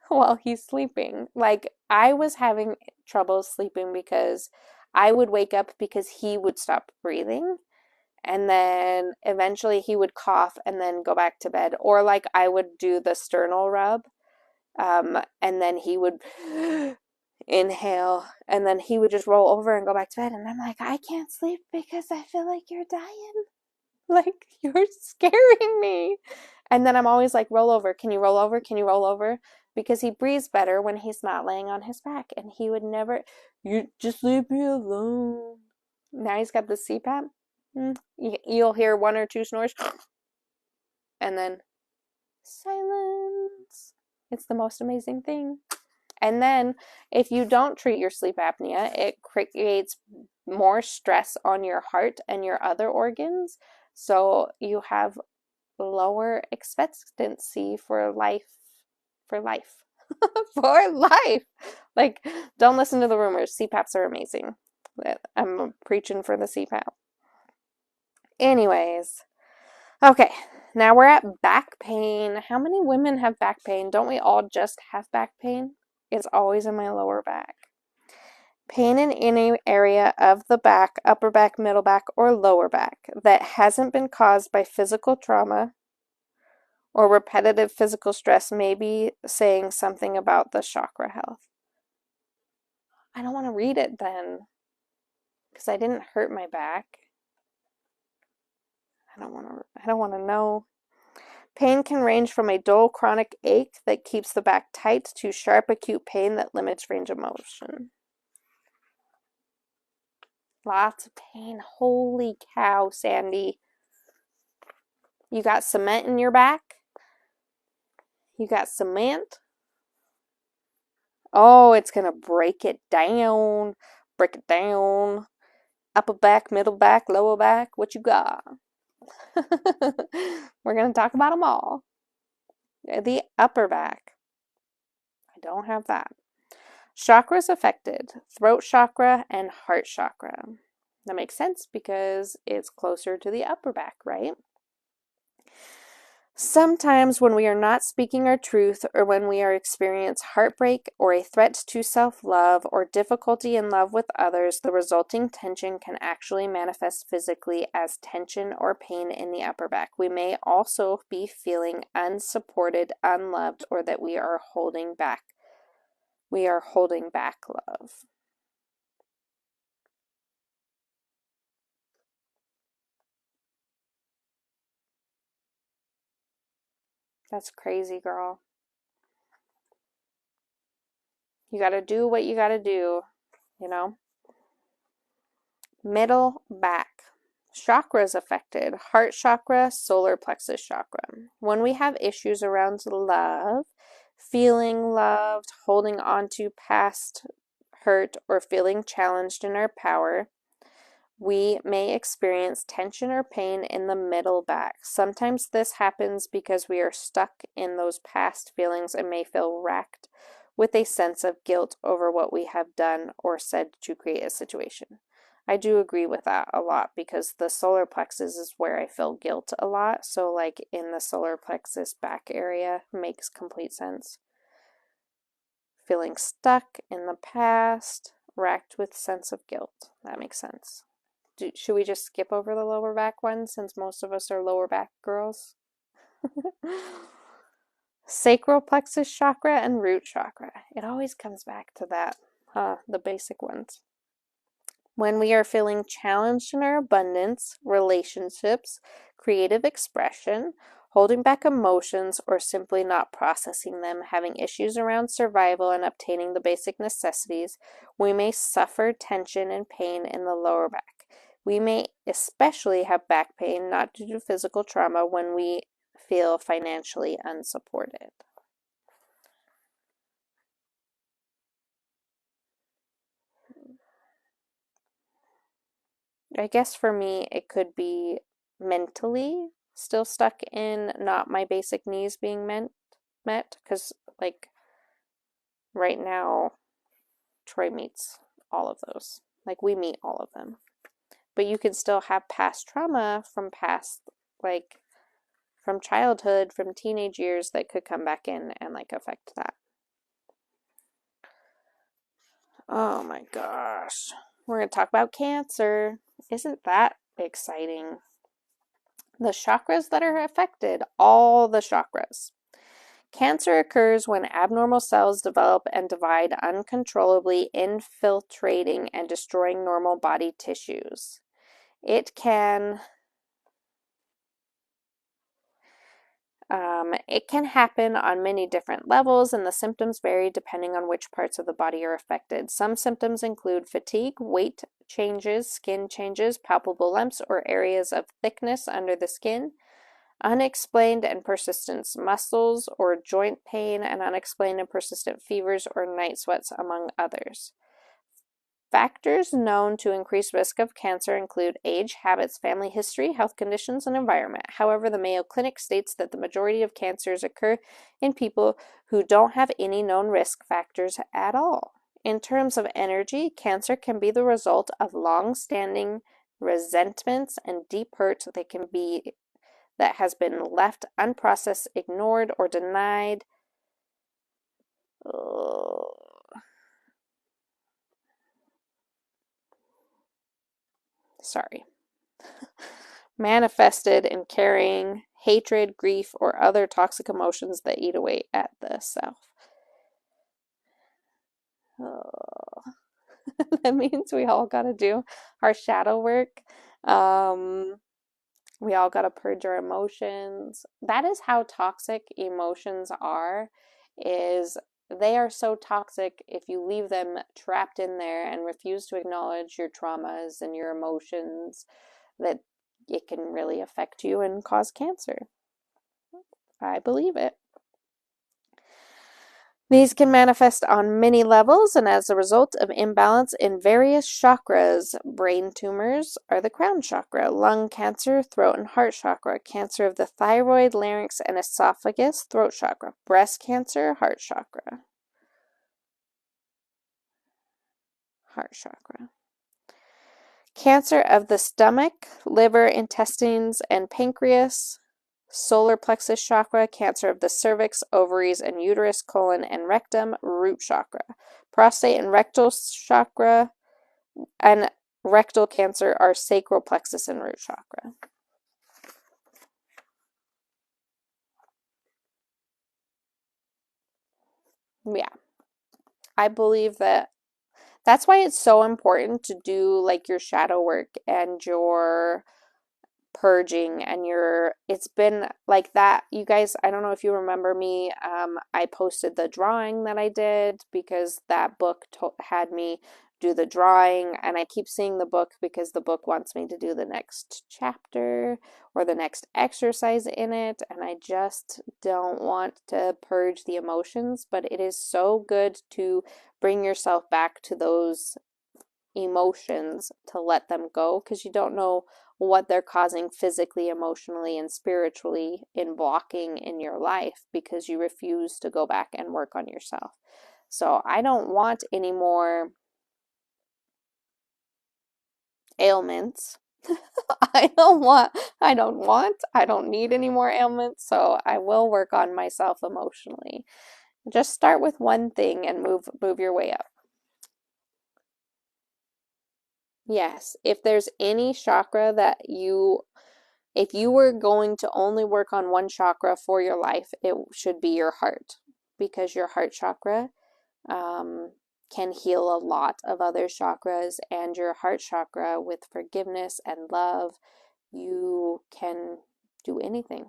while he's sleeping. Like, I was having trouble sleeping because I would wake up because he would stop breathing. And then eventually he would cough and then go back to bed. Or like I would do the sternal rub. And then he would inhale and then he would just roll over and go back to bed. And I'm like, I can't sleep because I feel like you're dying. Like, you're scaring me. And then I'm always like, roll over. Can you roll over? Can you roll over? Because he breathes better when he's not laying on his back. And he would never, you just leave me alone. Now he's got the CPAP. You'll hear one or two snores. And then silence. It's the most amazing thing. And then if you don't treat your sleep apnea, it creates more stress on your heart and your other organs. So you have lower expectancy for life. For life. For life. Like, don't listen to the rumors. CPAPs are amazing. I'm preaching for the CPAP. Anyways, okay, now we're at back pain. How many women have back pain? Don't we all just have back pain? It's always in my lower back. Pain in any area of the back, upper back, middle back, or lower back that hasn't been caused by physical trauma or repetitive physical stress may be saying something about the chakra health. I don't want to read it then because I didn't hurt my back. I don't want to know. Pain can range from a dull chronic ache that keeps the back tight to sharp acute pain that limits range of motion. Lots of pain. Holy cow, Sandy. You got cement in your back? You got cement? Oh, it's going to break it down. Break it down. Upper back, middle back, lower back. What you got? We're going to talk about them all. The upper back. I don't have that. Chakras affected, throat chakra and heart chakra. That makes sense because it's closer to the upper back, right? Sometimes when we are not speaking our truth or when we are experiencing heartbreak or a threat to self-love or difficulty in love with others, the resulting tension can actually manifest physically as tension or pain in the upper back. We may also be feeling unsupported, unloved, or that we are holding back. We are holding back love. That's crazy, girl. You got to do what you got to do, you know? Middle back. Chakras affected: heart chakra, solar plexus chakra. When we have issues around love, feeling loved, holding on to past hurt, or feeling challenged in our power, we may experience tension or pain in the middle back. Sometimes this happens because we are stuck in those past feelings and may feel racked with a sense of guilt over what we have done or said to create a situation. I do agree with that a lot because the solar plexus is where I feel guilt a lot. So like in the solar plexus back area makes complete sense. Feeling stuck in the past, racked with sense of guilt. That makes sense. Should we just skip over the lower back one since most of us are lower back girls? Sacral plexus chakra and root chakra. It always comes back to that, the basic ones. When we are feeling challenged in our abundance, relationships, creative expression, holding back emotions, or simply not processing them, having issues around survival and obtaining the basic necessities, we may suffer tension and pain in the lower back. We may especially have back pain, not due to physical trauma, when we feel financially unsupported. I guess for me, it could be mentally still stuck in not my basic needs being met, because like right now, Troy meets all of those. Like we meet all of them. But you can still have past trauma from past, like from childhood, from teenage years that could come back in and like affect that. Oh my gosh. We're going to talk about Cancer. Isn't that exciting? The chakras that are affected, all the chakras. Cancer occurs when abnormal cells develop and divide uncontrollably, infiltrating and destroying normal body tissues. It can happen on many different levels, and the symptoms vary depending on which parts of the body are affected. Some symptoms include fatigue, weight changes, skin changes, palpable lumps or areas of thickness under the skin, unexplained and persistent muscles or joint pain, and unexplained and persistent fevers or night sweats, among others. Factors known to increase risk of cancer include age, habits, family history, health conditions, and environment. However, the Mayo Clinic states that the majority of cancers occur in people who don't have any known risk factors at all. In terms of energy, cancer can be the result of long-standing resentments and deep hurt that has been left unprocessed, ignored, or denied. Manifested in carrying hatred, grief, or other toxic emotions that eat away at the self. That means we all got to do our shadow work. We all got to purge our emotions. That is how toxic emotions are, is they are so toxic if you leave them trapped in there and refuse to acknowledge your traumas and your emotions, that it can really affect you and cause cancer. I believe it. These can manifest on many levels and as a result of imbalance in various chakras. Brain tumors are the crown chakra, lung cancer, throat and heart chakra, cancer of the thyroid, larynx, and esophagus, throat chakra, breast cancer, heart chakra. Heart chakra. Cancer of the stomach, liver, intestines, and pancreas, solar plexus chakra, cancer of the cervix, ovaries, and uterus, colon, and rectum, root chakra. Prostate and rectal chakra and rectal cancer are sacral plexus and root chakra. Yeah. I believe that's why it's so important to do like your shadow work and your purging and it's been like that, you guys. I don't know if you remember me. I posted the drawing that I did because that book had me do the drawing, and I keep seeing the book because the book wants me to do the next chapter or the next exercise in it, and I just don't want to purge the emotions, but it is so good to bring yourself back to those emotions, to let them go, because you don't know what they're causing physically, emotionally, and spiritually in blocking in your life because you refuse to go back and work on yourself. So I don't want any more ailments. I don't need any more ailments, so I will work on myself emotionally. Just start with one thing and move your way up. Yes, if there's any chakra that if you were going to only work on one chakra for your life, it should be your heart, because your heart chakra can heal a lot of other chakras, and your heart chakra, with forgiveness and love, you can do anything.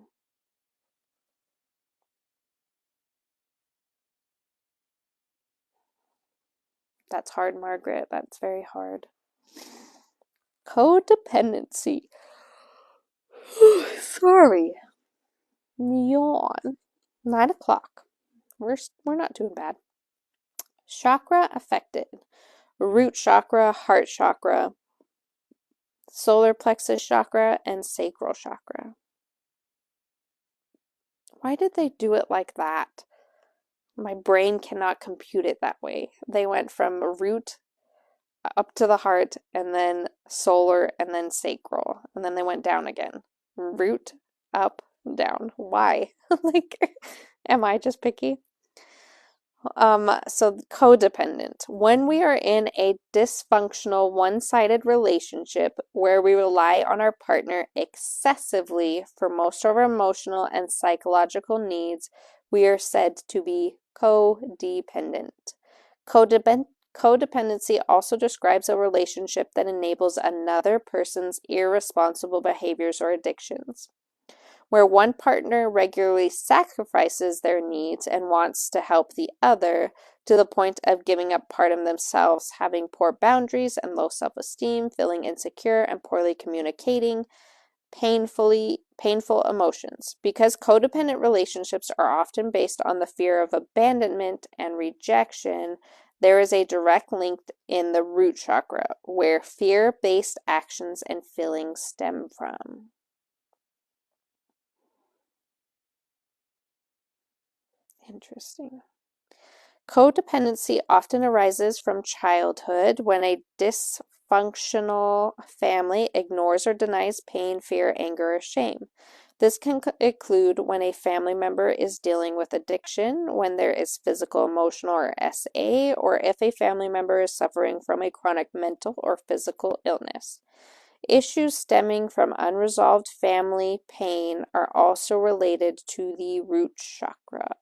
That's hard, Margaret. That's very hard. Codependency. Sorry. Yawn. 9 o'clock. We're not doing bad. Chakra affected. Root chakra, heart chakra, solar plexus chakra, and sacral chakra. Why did they do it like that? My brain cannot compute it that way. They went from root up to the heart, and then solar, and then sacral, and then they went down again. Root, up, down. Why? Like, am I just picky? So codependent. When we are in a dysfunctional, one-sided relationship where we rely on our partner excessively for most of our emotional and psychological needs, we are said to be codependent. Codependency also describes a relationship that enables another person's irresponsible behaviors or addictions, where one partner regularly sacrifices their needs and wants to help the other to the point of giving up part of themselves, having poor boundaries and low self-esteem, feeling insecure and poorly communicating painful emotions. Because codependent relationships are often based on the fear of abandonment and rejection, there is a direct link in the root chakra where fear-based actions and feelings stem from. Interesting. Codependency often arises from childhood when a dysfunctional family ignores or denies pain, fear, anger, or shame. This can include when a family member is dealing with addiction, when there is physical, emotional, or SA, or if a family member is suffering from a chronic mental or physical illness. Issues stemming from unresolved family pain are also related to the root chakra.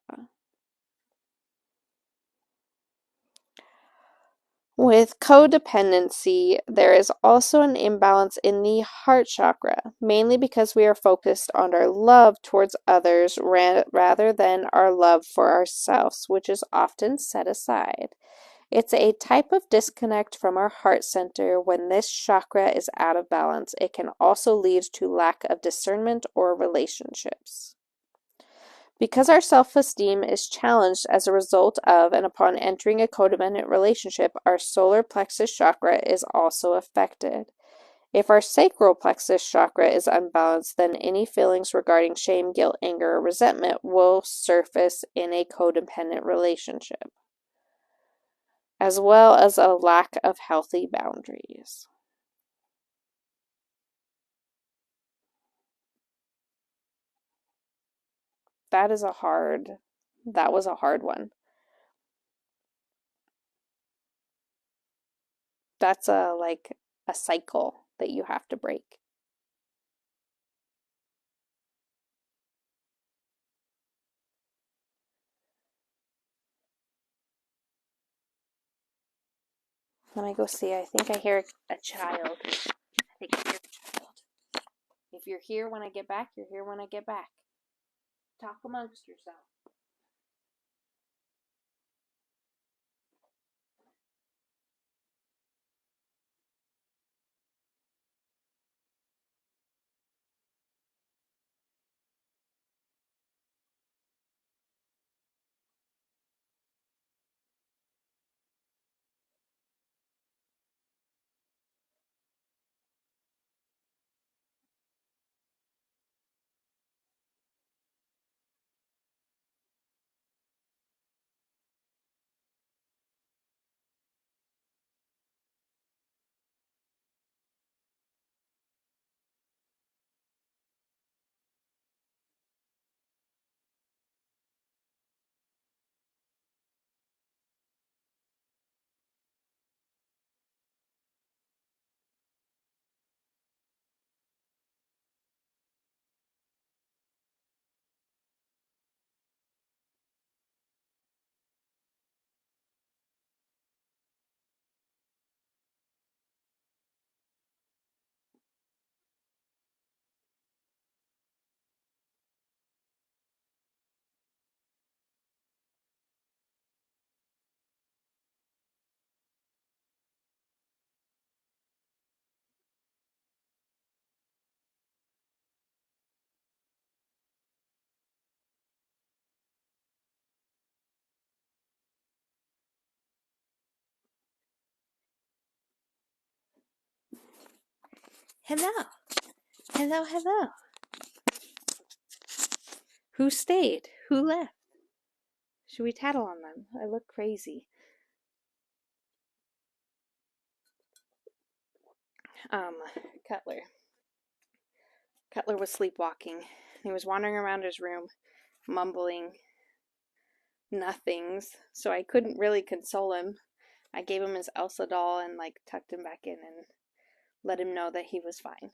With codependency, there is also an imbalance in the heart chakra, mainly because we are focused on our love towards others rather than our love for ourselves, which is often set aside. It's a type of disconnect from our heart center. When this chakra is out of balance, it can also lead to lack of discernment or relationships. Because our self-esteem is challenged as a result of and upon entering a codependent relationship, our solar plexus chakra is also affected. If our sacral plexus chakra is unbalanced, then any feelings regarding shame, guilt, anger, or resentment will surface in a codependent relationship, as well as a lack of healthy boundaries. That was a hard one. That's a cycle that you have to break. Let me go see. I think I hear a child. I think I hear a child. If you're here when I get back, you're here when I get back. Talk amongst yourself. Hello. Hello, hello. Who stayed? Who left? Should we tattle on them? I look crazy. Cutler. Cutler was sleepwalking. He was wandering around his room, mumbling nothings, so I couldn't really console him. I gave him his Elsa doll and tucked him back in and let him know that he was fine.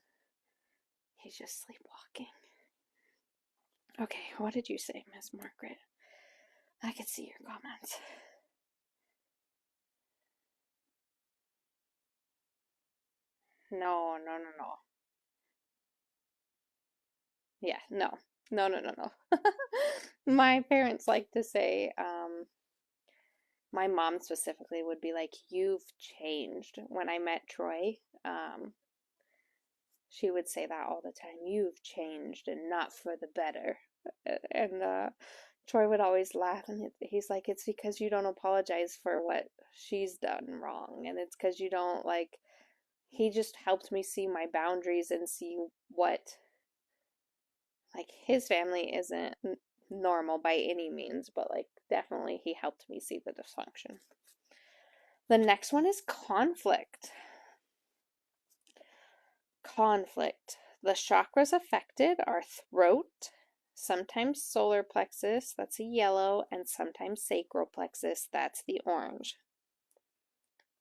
He's just sleepwalking. Okay, what did you say, Miss Margaret? I can see your comments. No. Yeah, no. No. My parents like to say, my mom specifically would be like, "You've changed." When I met Troy, she would say that all the time. "You've changed and not for the better." And Troy would always laugh, and he's like, "It's because you don't apologize for what she's done wrong, and it's because you don't he just helped me see my boundaries and see what his family isn't normal by any means, but definitely he helped me see the dysfunction." The next one is conflict. Conflict. The chakras affected are throat, sometimes solar plexus, that's a yellow, and sometimes sacral plexus, that's the orange.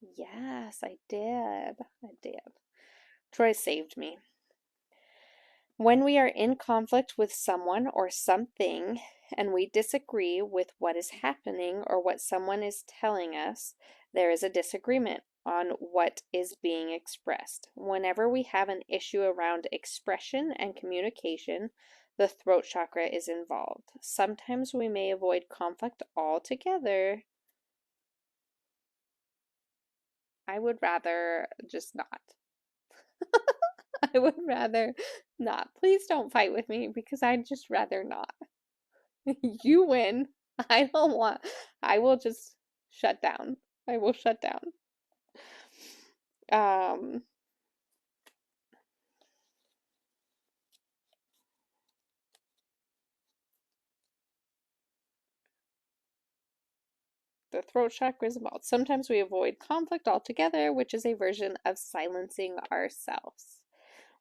Yes, I did. Troy saved me. When we are in conflict with someone or something and we disagree with what is happening or what someone is telling us, there is a disagreement on what is being expressed. Whenever we have an issue around expression and communication, the throat chakra is involved. Sometimes we may avoid conflict altogether. I would rather just not. I would rather not. Please don't fight with me because I'd just rather not. You win. I don't want. I will just shut down. I will shut down. The throat chakra is involved. Sometimes we avoid conflict altogether, which is a version of silencing ourselves.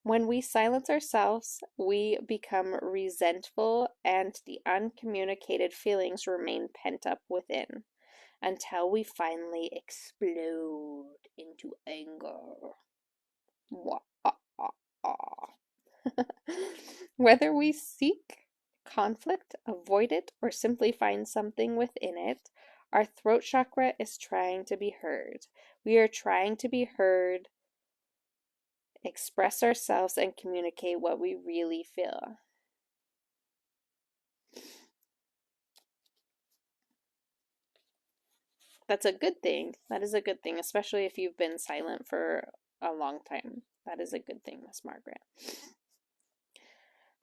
When we silence ourselves, we become resentful and the uncommunicated feelings remain pent up within until we finally explode into anger. Whether we seek conflict, avoid it, or simply find something within it, our throat chakra is trying to be heard. We are trying to be heard, express ourselves, and communicate what we really feel. That's a good thing. That is a good thing, especially if you've been silent for a long time. That is a good thing, Miss Margaret.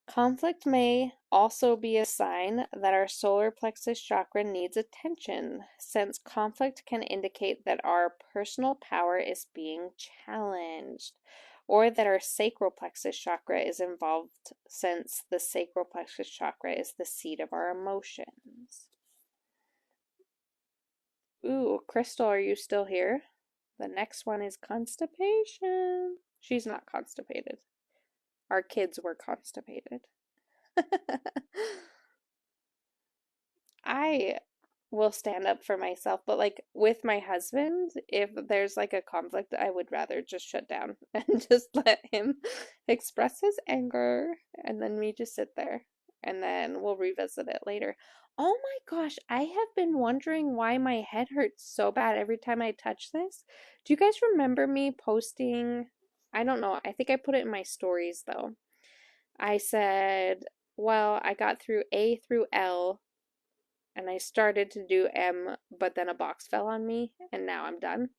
Conflict may also be a sign that our solar plexus chakra needs attention, since conflict can indicate that our personal power is being challenged, or that our sacral plexus chakra is involved, since the sacral plexus chakra is the seat of our emotions. Ooh, Crystal, are you still here? The next one is constipation. She's not constipated. Our kids were constipated. I will stand up for myself, but with my husband, if there's a conflict, I would rather just shut down and just let him express his anger, and then we just sit there, and then we'll revisit it later. Oh my gosh, I have been wondering why my head hurts so bad every time I touch this. Do you guys remember me posting? I don't know, I think I put it in my stories though. I said, well, I got through A through L and I started to do M, but then a box fell on me and now I'm done.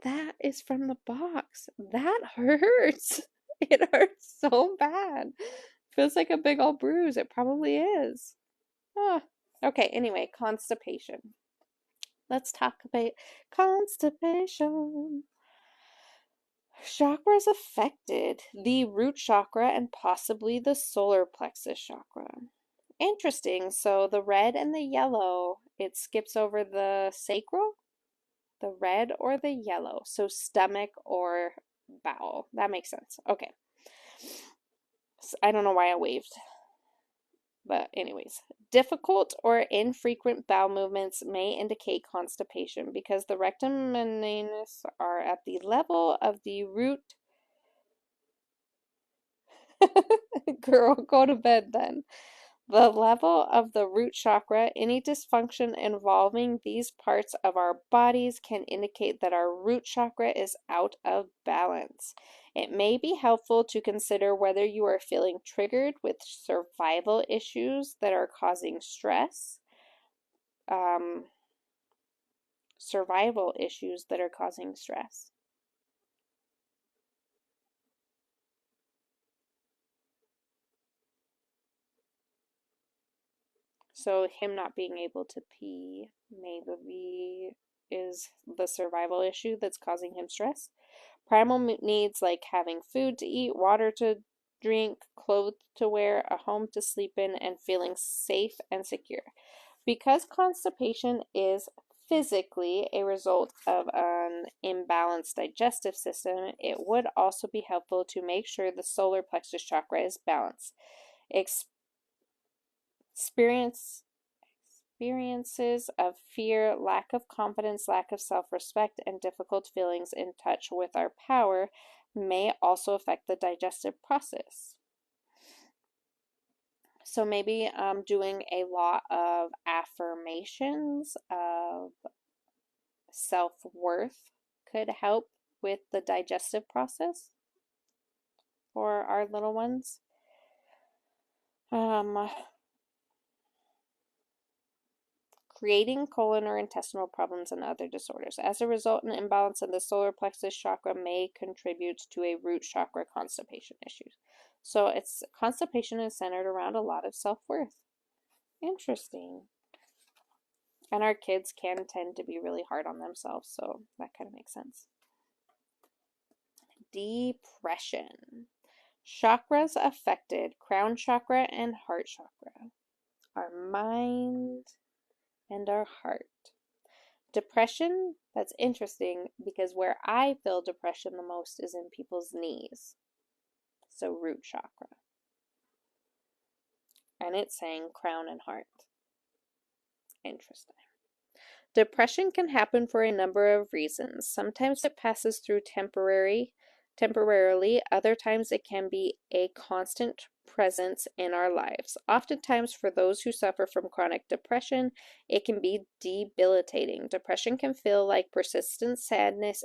That is from the box. That hurts. It hurts so bad. Feels like a big old bruise. It probably is. Oh. Okay, anyway, constipation. Let's talk about constipation. Chakras affected: the root chakra and possibly the solar plexus chakra. Interesting. So the red and the yellow, it skips over the sacral, the red or the yellow. So stomach or bowel. That makes sense. Okay. So I don't know why I waved. But anyways, difficult or infrequent bowel movements may indicate constipation because the rectum and anus are at the level of the root. Girl, go to bed then. The level of the root chakra, any dysfunction involving these parts of our bodies can indicate that our root chakra is out of balance. It may be helpful to consider whether you are feeling triggered with survival issues that are causing stress. Survival issues that are causing stress. So him not being able to pee maybe is the survival issue that's causing him stress. Primal needs like having food to eat, water to drink, clothes to wear, a home to sleep in, and feeling safe and secure. Because constipation is physically a result of an imbalanced digestive system, it would also be helpful to make sure the solar plexus chakra is balanced. Experiences of fear, lack of confidence, lack of self-respect, and difficult feelings in touch with our power may also affect the digestive process. So maybe doing a lot of affirmations of self-worth could help with the digestive process for our little ones. Creating colon or intestinal problems and other disorders. As a result, an imbalance in the solar plexus chakra may contribute to a root chakra constipation issues. So constipation is centered around a lot of self-worth. Interesting. And our kids can tend to be really hard on themselves, so that kind of makes sense. Depression. Chakras affected: crown chakra and heart chakra. Our mind and our heart. Depression, that's interesting because where I feel depression the most is in people's knees. So root chakra. And it's saying crown and heart. Interesting. Depression can happen for a number of reasons. Sometimes it passes through temporarily. Other times it can be a constant presence in our lives. Oftentimes, for those who suffer from chronic depression, it can be debilitating. Depression can feel like persistent sadness,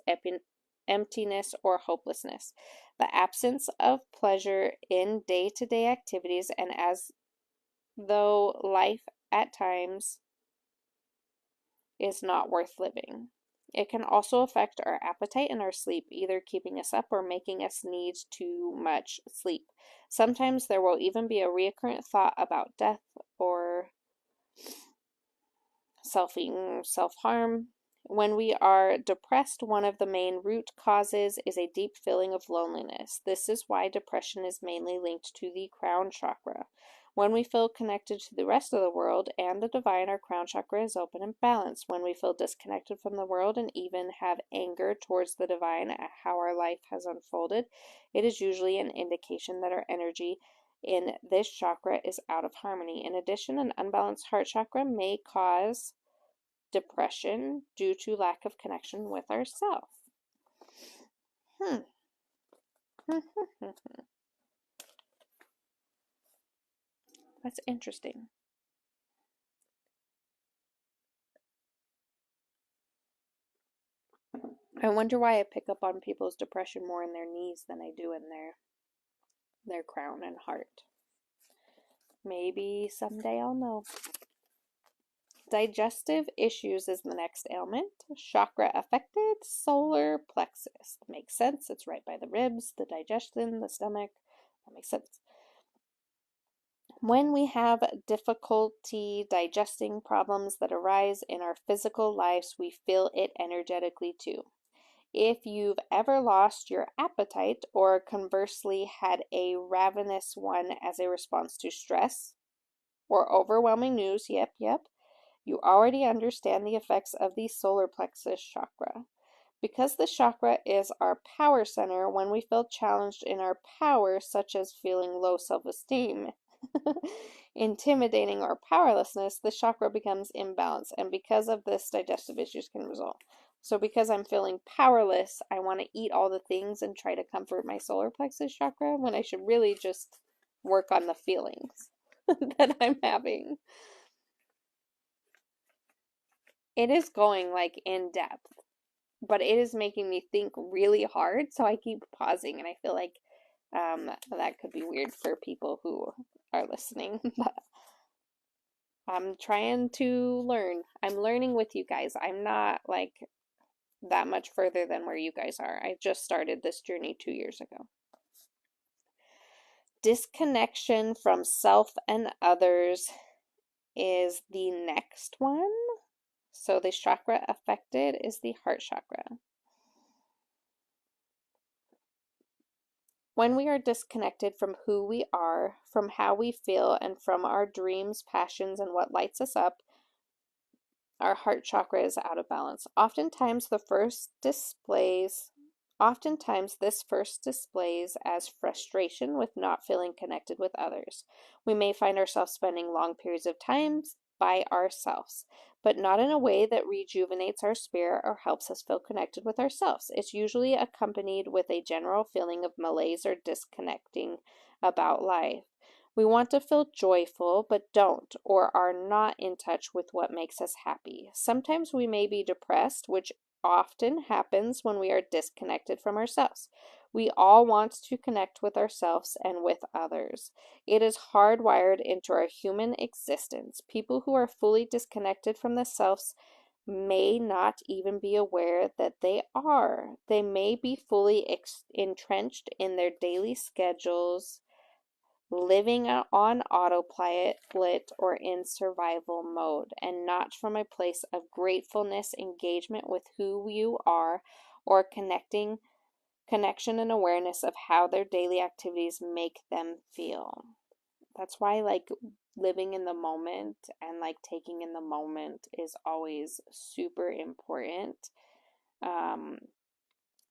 emptiness, or hopelessness. The absence of pleasure in day-to-day activities, and as though life at times is not worth living. It can also affect our appetite and our sleep, either keeping us up or making us need too much sleep. Sometimes there will even be a recurrent thought about death or self-harm. When we are depressed, one of the main root causes is a deep feeling of loneliness. This is why depression is mainly linked to the crown chakra. When we feel connected to the rest of the world and the divine, our crown chakra is open and balanced. When we feel disconnected from the world and even have anger towards the divine at how our life has unfolded, it is usually an indication that our energy in this chakra is out of harmony. In addition, an unbalanced heart chakra may cause depression due to lack of connection with ourself. That's interesting. I wonder why I pick up on people's depression more in their knees than I do in their crown and heart. Maybe someday I'll know. Digestive issues is the next ailment. Chakra affected, solar plexus. Makes sense. It's right by the ribs, the digestion, the stomach. That makes sense. When we have difficulty digesting problems that arise in our physical lives, we feel it energetically too. If you've ever lost your appetite or conversely had a ravenous one as a response to stress or overwhelming news, yep, you already understand the effects of the solar plexus chakra. Because the chakra is our power center, when we feel challenged in our power, such as feeling low self-esteem, intimidating, or powerlessness, the chakra becomes imbalanced, and because of this, digestive issues can result. So because I'm feeling powerless, I want to eat all the things and try to comfort my solar plexus chakra when I should really just work on the feelings that I'm having. It is going like in depth, but it is making me think really hard, so I keep pausing, and I feel like that could be weird for people who are listening, but I'm trying to learn. I'm learning with you guys. I'm not like that much further than where you guys are. I just started this journey 2 years ago. Disconnection from self and others is the next one. So the chakra affected is the heart chakra. When we are disconnected from who we are, from how we feel, and from our dreams, passions, and what lights us up, our heart chakra is out of balance. Oftentimes this first displays as frustration with not feeling connected with others. We may find ourselves spending long periods of time by ourselves, but not in a way that rejuvenates our spirit or helps us feel connected with ourselves. It's usually accompanied with a general feeling of malaise or disconnecting about life. We want to feel joyful, but don't or are not in touch with what makes us happy. Sometimes we may be depressed, which often happens when we are disconnected from ourselves. We all want to connect with ourselves and with others. It is hardwired into our human existence. People who are fully disconnected from themselves may not even be aware that they are. They may be fully entrenched in their daily schedules, living on autopilot or in survival mode, and not from a place of gratefulness, engagement with who you are, or connection and awareness of how their daily activities make them feel. That's why like living in the moment and like taking in the moment is always super important.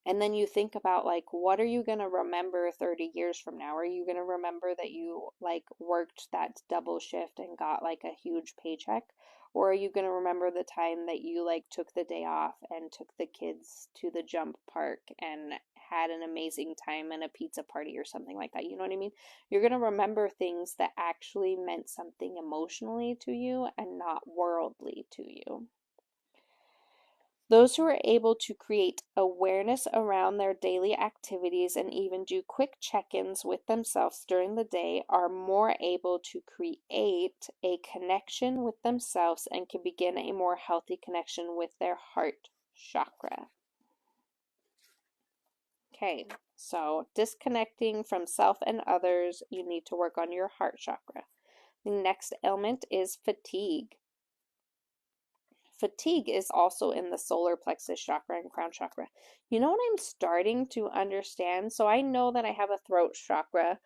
And then you think about like, what are you going to remember 30 years from now? Are you going to remember that you like worked that double shift and got like a huge paycheck? Or are you going to remember the time that you like took the day off and took the kids to the jump park and had an amazing time and a pizza party or something like that? You know what I mean? You're going to remember things that actually meant something emotionally to you and not worldly to you. Those who are able to create awareness around their daily activities and even do quick check-ins with themselves during the day are more able to create a connection with themselves and can begin a more healthy connection with their heart chakra. Okay, so disconnecting from self and others, you need to work on your heart chakra. The next element is fatigue. Fatigue is also in the solar plexus chakra and crown chakra. You know what I'm starting to understand? So I know that I have a throat chakra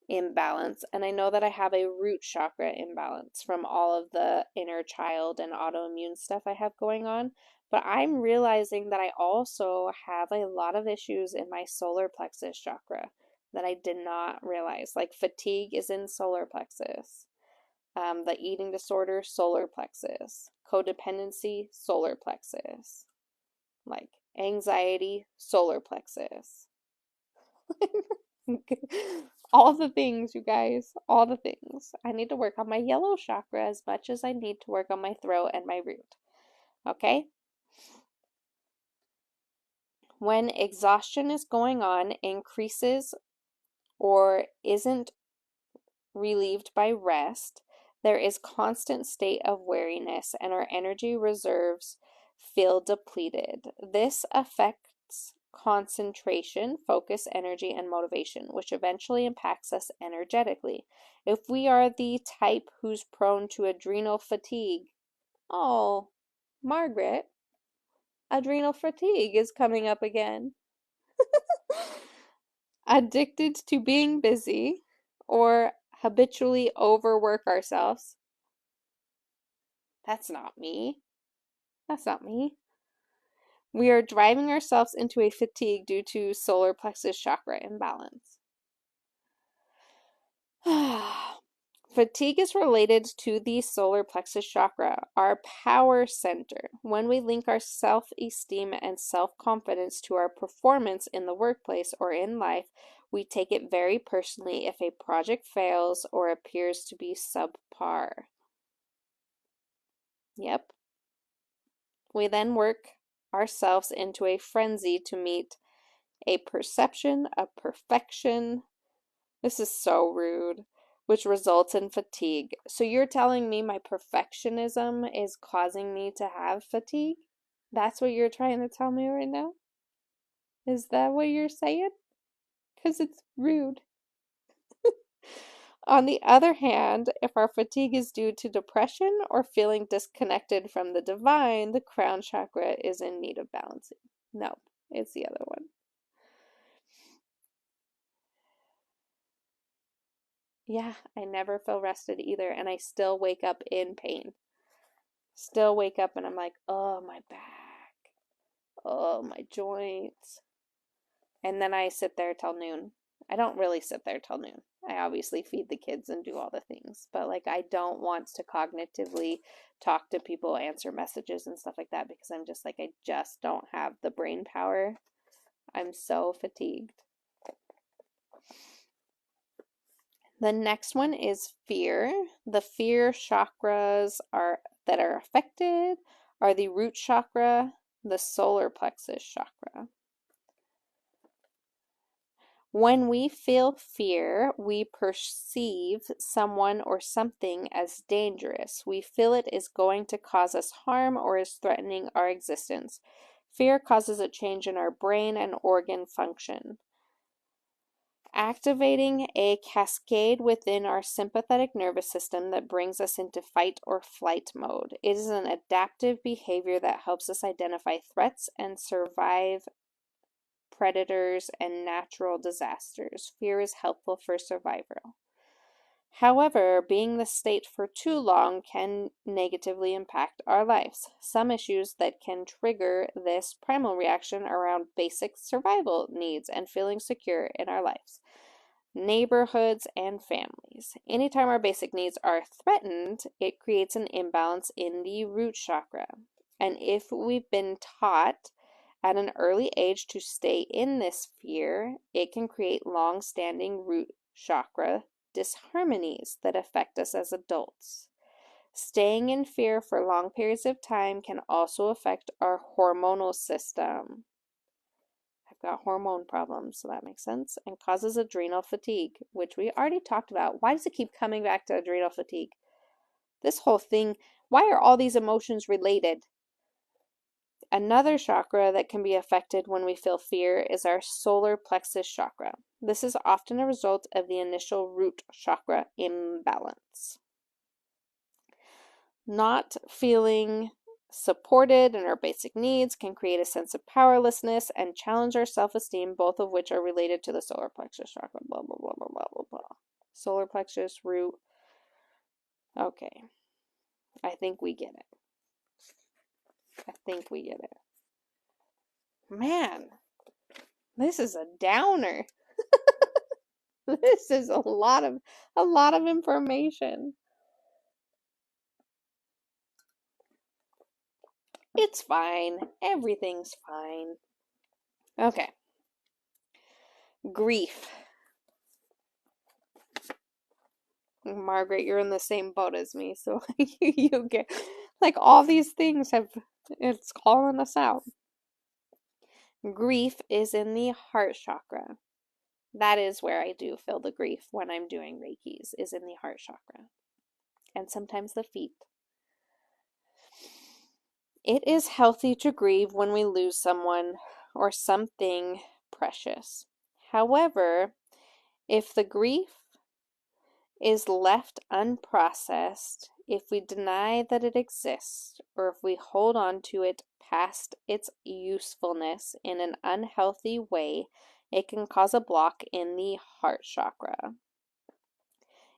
imbalance, and I know that I have a root chakra imbalance from all of the inner child and autoimmune stuff I have going on. But I'm realizing that I also have a lot of issues in my solar plexus chakra that I did not realize. Like fatigue is in solar plexus. The eating disorder, solar plexus. Codependency, solar plexus. Like anxiety, solar plexus. All the things, you guys. All the things. I need to work on my yellow chakra as much as I need to work on my throat and my root. Okay? When exhaustion is going on, increases or isn't relieved by rest, there is constant state of weariness and our energy reserves feel depleted. This affects concentration, focus, energy, and motivation, which eventually impacts us energetically. If we are the type who's prone to adrenal fatigue, oh, Margaret, adrenal fatigue is coming up again. Addicted to being busy or habitually overwork ourselves. That's not me. That's not me. We are driving ourselves into a fatigue due to solar plexus chakra imbalance. Fatigue is related to the solar plexus chakra, our power center. When we link our self-esteem and self-confidence to our performance in the workplace or in life, we take it very personally if a project fails or appears to be subpar. Yep. We then work ourselves into a frenzy to meet a perception of perfection. This is so rude, which results in fatigue. So you're telling me my perfectionism is causing me to have fatigue? That's what you're trying to tell me right now? Is that what you're saying? Because it's rude. On the other hand, if our fatigue is due to depression or feeling disconnected from the divine, the crown chakra is in need of balancing. No, it's the other one. Yeah, I never feel rested either, and I still wake up in pain. Still wake up and I'm like, oh, my back, oh, my joints. And then I sit there till noon. I don't really sit there till noon. I obviously feed the kids and do all the things, but like I don't want to cognitively talk to people, answer messages and stuff like that because I'm just like, I just don't have the brain power. I'm so fatigued. The next one is fear. The fear chakras that are affected are the root chakra, the solar plexus chakra. When we feel fear, we perceive someone or something as dangerous. We feel it is going to cause us harm or is threatening our existence. Fear causes a change in our brain and organ function, activating a cascade within our sympathetic nervous system that brings us into fight or flight mode. It is an adaptive behavior that helps us identify threats and survive predators and natural disasters. Fear is helpful for survival. However, being this state for too long can negatively impact our lives. Some issues that can trigger this primal reaction around basic survival needs and feeling secure in our lives, neighborhoods, and families. Anytime our basic needs are threatened, it creates an imbalance in the root chakra. And if we've been taught at an early age to stay in this fear, it can create long-standing root chakra disharmonies that affect us as adults. Staying in fear for long periods of time can also affect our hormonal system. I've got hormone problems, so that makes sense, and causes adrenal fatigue, which we already talked about. Why does it keep coming back to adrenal fatigue? This whole thing, why are all these emotions related? Another chakra that can be affected when we feel fear is our solar plexus chakra. This is often a result of the initial root chakra imbalance. Not feeling supported in our basic needs can create a sense of powerlessness and challenge our self-esteem, both of which are related to the solar plexus chakra. Blah, blah, blah, blah, blah, blah, blah. Solar plexus, root. Okay. I think we get it. I think we get it. Man, this is a downer. This is a lot of information. It's fine. Everything's fine. Okay. Grief. Margaret, you're in the same boat as me, so you get like all these things it's calling us out. Grief is in the heart chakra. That is where I do feel the grief when I'm doing Reikis, is in the heart chakra. And sometimes the feet. It is healthy to grieve when we lose someone or something precious. However, if the grief is left unprocessed, if we deny that it exists, or if we hold on to it past its usefulness in an unhealthy way, it can cause a block in the heart chakra.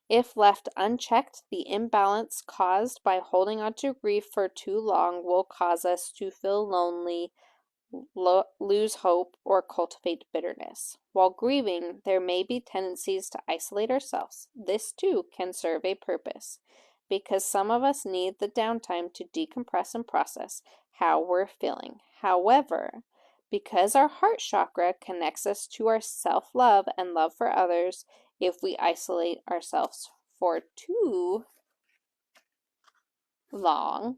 If left unchecked, the imbalance caused by holding on to grief for too long will cause us to feel lonely, lose hope, or cultivate bitterness. While grieving, there may be tendencies to isolate ourselves. This too can serve a purpose, because some of us need the downtime to decompress and process how we're feeling. However, because our heart chakra connects us to our self-love and love for others, if we isolate ourselves for too long,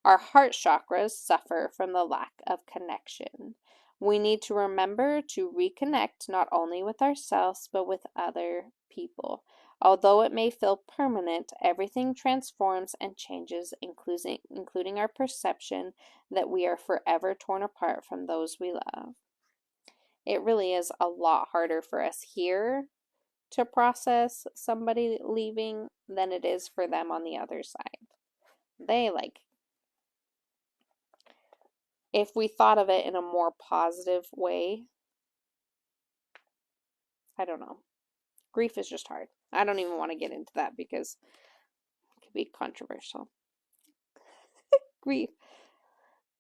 our heart chakras suffer from the lack of connection. We need to remember to reconnect not only with ourselves but with other people. Although it may feel permanent, everything transforms and changes, including our perception that we are forever torn apart from those we love. It really is a lot harder for us here to process somebody leaving than it is for them on the other side. If we thought of it in a more positive way, I don't know. Grief is just hard. I don't even want to get into that because it could be controversial. Grief.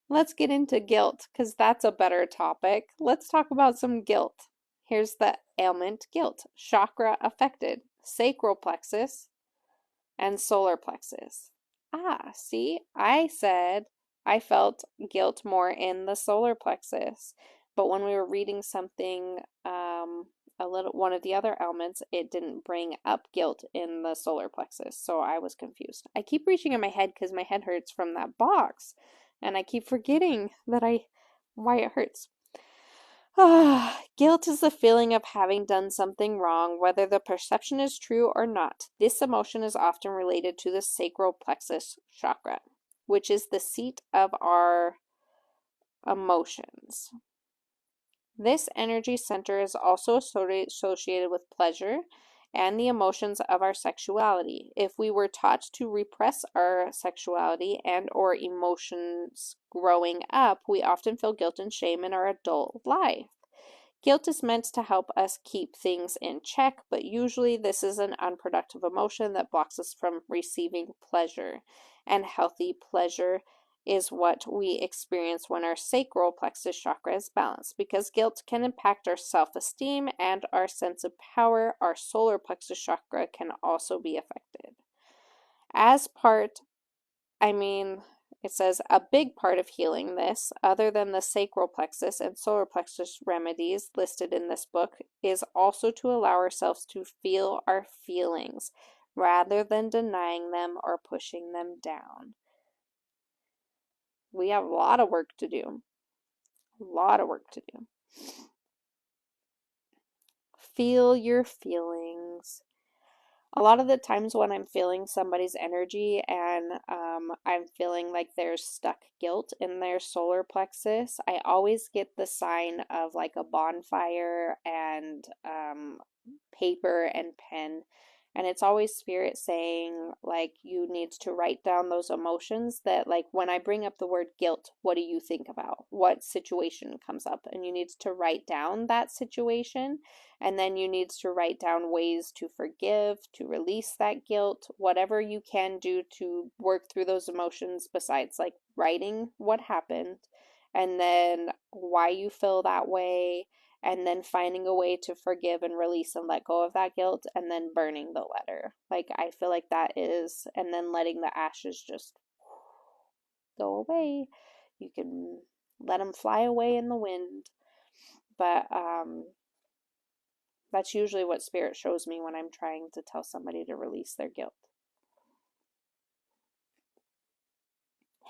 Let's get into guilt because that's a better topic. Let's talk about some guilt. Here's the ailment, guilt. Chakra affected, sacral plexus and solar plexus. See, I said I felt guilt more in the solar plexus, but when we were reading something, one of the other elements, it didn't bring up guilt in the solar plexus, so I was confused. I keep reaching in my head because my head hurts from that box, and I keep forgetting why it hurts. Guilt is the feeling of having done something wrong, whether the perception is true or not. This emotion is often related to the sacral plexus chakra, which is the seat of our emotions. This energy center is also associated with pleasure and the emotions of our sexuality. If we were taught to repress our sexuality and or emotions growing up, we often feel guilt and shame in our adult life. Guilt is meant to help us keep things in check, but usually this is an unproductive emotion that blocks us from receiving pleasure. And healthy pleasure is what we experience when our sacral plexus chakra is balanced. Because guilt can impact our self-esteem and our sense of power, our solar plexus chakra can also be affected. It says a big part of healing this, other than the sacral plexus and solar plexus remedies listed in this book, is also to allow ourselves to feel our feelings rather than denying them or pushing them down. We have a lot of work to do. A lot of work to do. Feel your feelings. A lot of the times when I'm feeling somebody's energy and I'm feeling like there's stuck guilt in their solar plexus, I always get the sign of like a bonfire and paper and pen. And it's always spirit saying, like, you need to write down those emotions that, like, when I bring up the word guilt, what do you think about? What situation comes up? And you need to write down that situation. And then you need to write down ways to forgive, to release that guilt, whatever you can do to work through those emotions besides, like, writing what happened and then why you feel that way, and then finding a way to forgive and release and let go of that guilt, and then burning the letter. Like, I feel like that is, and then letting the ashes just go away. You can let them fly away in the wind. But that's usually what spirit shows me when I'm trying to tell somebody to release their guilt.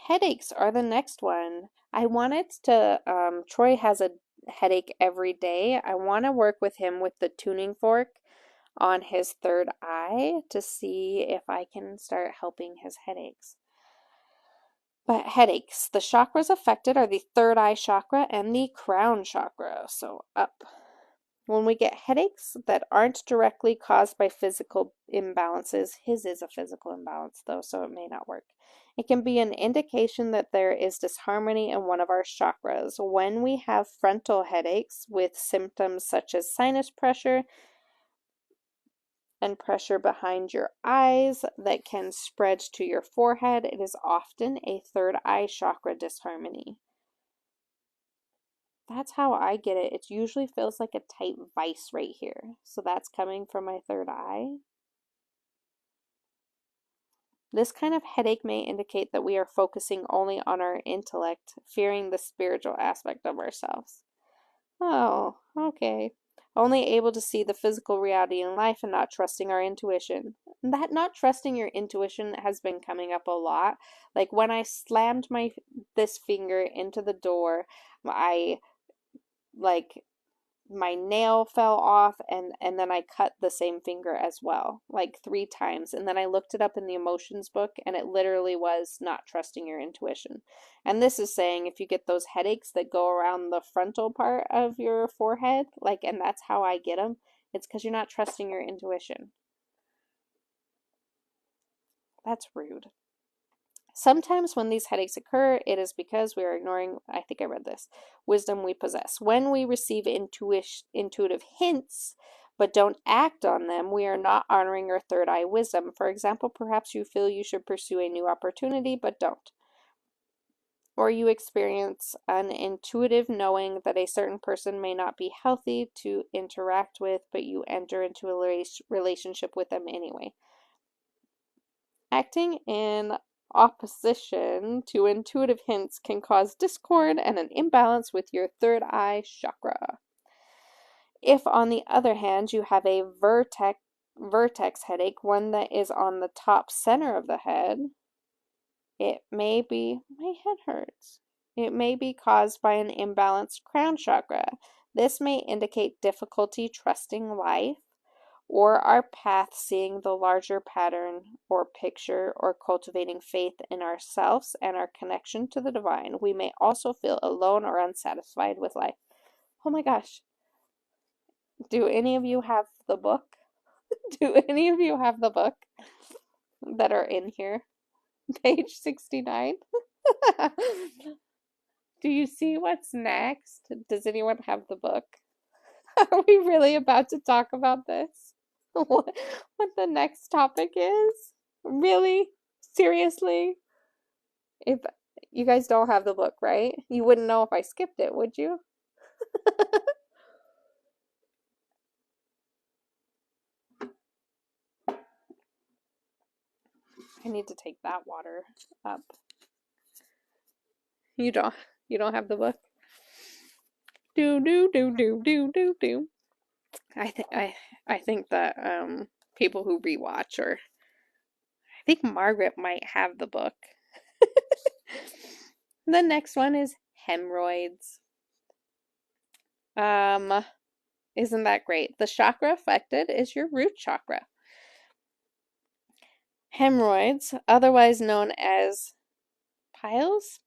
Headaches are the next one. I wanted to, Troy has a headache every day. I want to work with him with the tuning fork on his third eye to see if I can start helping his headaches. But headaches, the chakras affected are the third eye chakra and the crown chakra, so up. When we get headaches that aren't directly caused by physical imbalances, his is a physical imbalance though, so it may not work. It can be an indication that there is disharmony in one of our chakras. When we have frontal headaches with symptoms such as sinus pressure and pressure behind your eyes that can spread to your forehead, it is often a third eye chakra disharmony. That's how I get it. It usually feels like a tight vice right here. So that's coming from my third eye. This kind of headache may indicate that we are focusing only on our intellect, fearing the spiritual aspect of ourselves. Oh, okay. Only able to see the physical reality in life and not trusting our intuition. That not trusting your intuition has been coming up a lot. Like when I slammed this finger into the door, I like my nail fell off and then I cut the same finger as well, like 3 times. And then I looked it up in the emotions book and it literally was not trusting your intuition. And this is saying if you get those headaches that go around the frontal part of your forehead, like, and that's how I get them, it's because you're not trusting your intuition. That's rude. Sometimes when these headaches occur, it is because we are ignoring, I think I read this, wisdom we possess. When we receive intuitive hints but don't act on them, we are not honoring our third eye wisdom. For example, perhaps you feel you should pursue a new opportunity but don't. Or you experience an intuitive knowing that a certain person may not be healthy to interact with, but you enter into a relationship with them anyway. Acting in opposition to intuitive hints can cause discord and an imbalance with your third eye chakra. If, on the other hand, you have a vertex headache, one that is on the top center of the head, it may be, my head hurts. It may be caused by an imbalanced crown chakra. This may indicate difficulty trusting life, or our path seeing the larger pattern or picture, or cultivating faith in ourselves and our connection to the divine. We may also feel alone or unsatisfied with life. Oh my gosh. Do any of you have the book? Do any of you have the book that are in here? Page 69. Do you see what's next? Does anyone have the book? Are we really about to talk about this? What the next topic is? Really? Seriously? If you guys don't have the book, right? You wouldn't know if I skipped it, would you? I need to take that water up. You don't have the book? Do do do do do do do. I think that people who rewatch, or I think Margaret might have the book. The next one is hemorrhoids. Isn't that great? The chakra affected is your root chakra. Hemorrhoids, otherwise known as piles,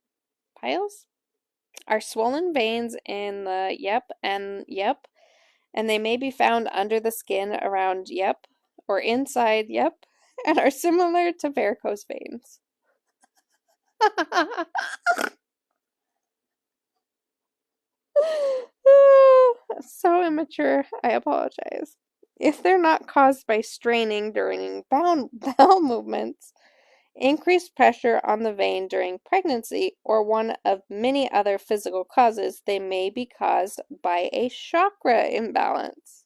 are swollen veins in the and they may be found under the skin around or inside and are similar to varicose veins. So immature, I apologize. If they're not caused by straining during bowel movements, increased pressure on the vein during pregnancy, or one of many other physical causes, they may be caused by a chakra imbalance.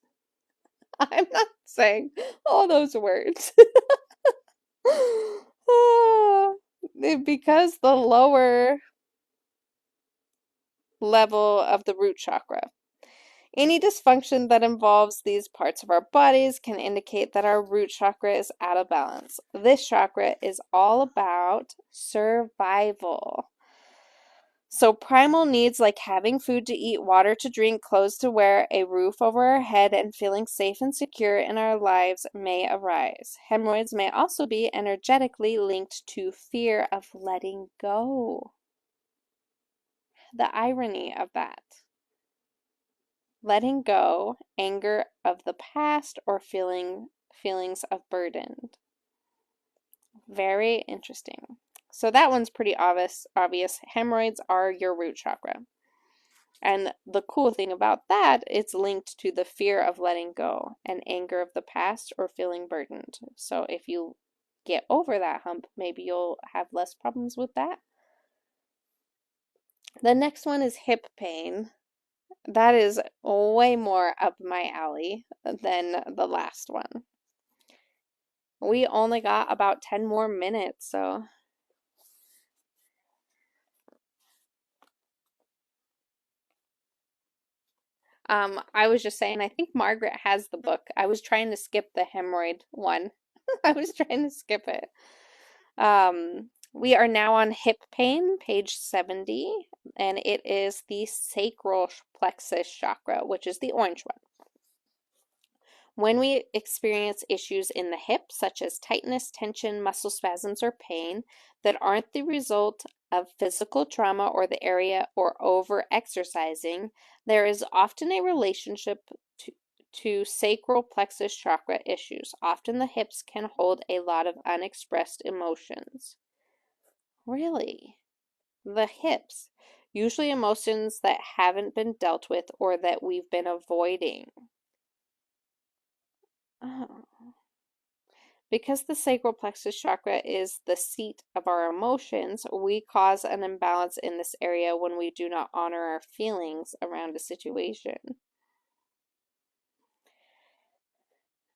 I'm not saying all those words. Because the lower level of the root chakra. Any dysfunction that involves these parts of our bodies can indicate that our root chakra is out of balance. This chakra is all about survival. So primal needs like having food to eat, water to drink, clothes to wear, a roof over our head, and feeling safe and secure in our lives may arise. Hemorrhoids may also be energetically linked to fear of letting go. The irony of that. Letting go, anger of the past, or feelings of burden. Very interesting. So that one's pretty obvious. Hemorrhoids are your root chakra. And the cool thing about that, it's linked to the fear of letting go and anger of the past or feeling burdened. So if you get over that hump, maybe you'll have less problems with that. The next one is hip pain. That is way more up my alley than the last one. We only got about 10 more minutes, so I was just saying, I think Margaret has the book. I was trying to skip the hemorrhoid one. I was trying to skip it. We are now on hip pain, page 70, and it is the sacral plexus chakra, which is the orange one. When we experience issues in the hip, such as tightness, tension, muscle spasms, or pain that aren't the result of physical trauma or the area or over exercising, there is often a relationship to sacral plexus chakra issues. Often the hips can hold a lot of unexpressed emotions. Really? The hips. Usually emotions that haven't been dealt with or that we've been avoiding. Oh. Because the sacral plexus chakra is the seat of our emotions, we cause an imbalance in this area when we do not honor our feelings around a situation.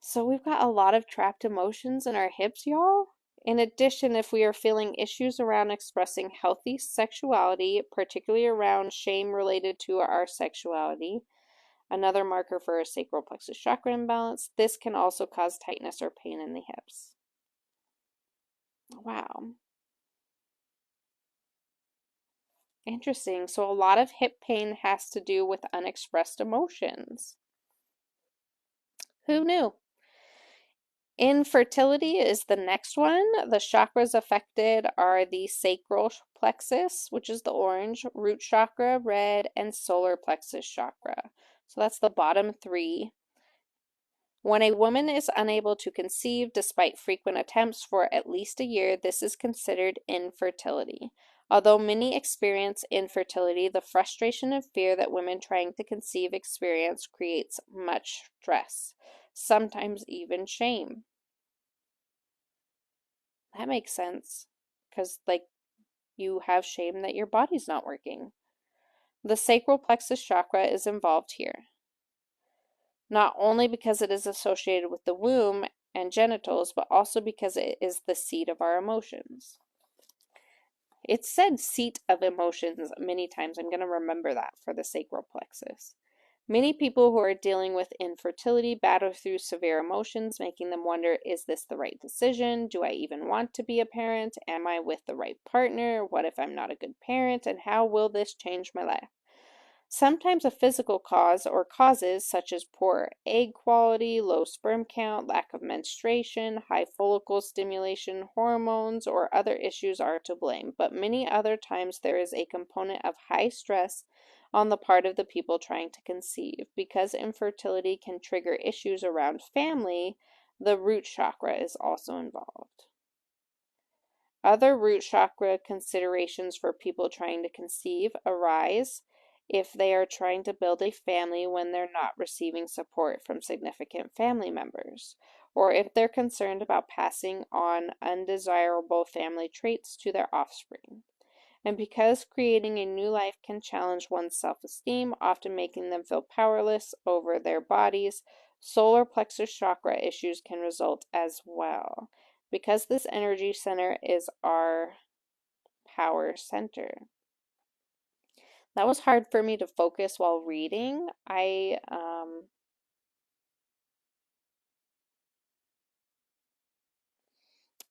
So we've got a lot of trapped emotions in our hips, y'all. In addition, if we are feeling issues around expressing healthy sexuality, particularly around shame related to our sexuality, another marker for a sacral plexus chakra imbalance, this can also cause tightness or pain in the hips. Wow. Interesting. So a lot of hip pain has to do with unexpressed emotions. Who knew? Infertility is the next one. The chakras affected are the sacral plexus, which is the orange, root chakra, red, and solar plexus chakra. So that's the bottom three. When a woman is unable to conceive despite frequent attempts for at least a year, this is considered infertility. Although many experience infertility, the frustration and fear that women trying to conceive experience creates much stress, sometimes even shame. That makes sense because, like, you have shame that your body's not working. The sacral plexus chakra is involved here, not only because it is associated with the womb and genitals, but also because it is the seat of our emotions. It said seat of emotions many times. I'm going to remember that for the sacral plexus. Many people who are dealing with infertility battle through severe emotions, making them wonder, is this the right decision? Do I even want to be a parent? Am I with the right partner? What if I'm not a good parent? And how will this change my life? Sometimes a physical cause or causes such as poor egg quality, low sperm count, lack of menstruation, high follicle stimulation, hormones, or other issues are to blame. But many other times there is a component of high stress on the part of the people trying to conceive. Because infertility can trigger issues around family, the root chakra is also involved. Other root chakra considerations for people trying to conceive arise if they are trying to build a family when they're not receiving support from significant family members, or if they're concerned about passing on undesirable family traits to their offspring. And because creating a new life can challenge one's self-esteem, often making them feel powerless over their bodies, solar plexus chakra issues can result as well. Because this energy center is our power center. That was hard for me to focus while reading.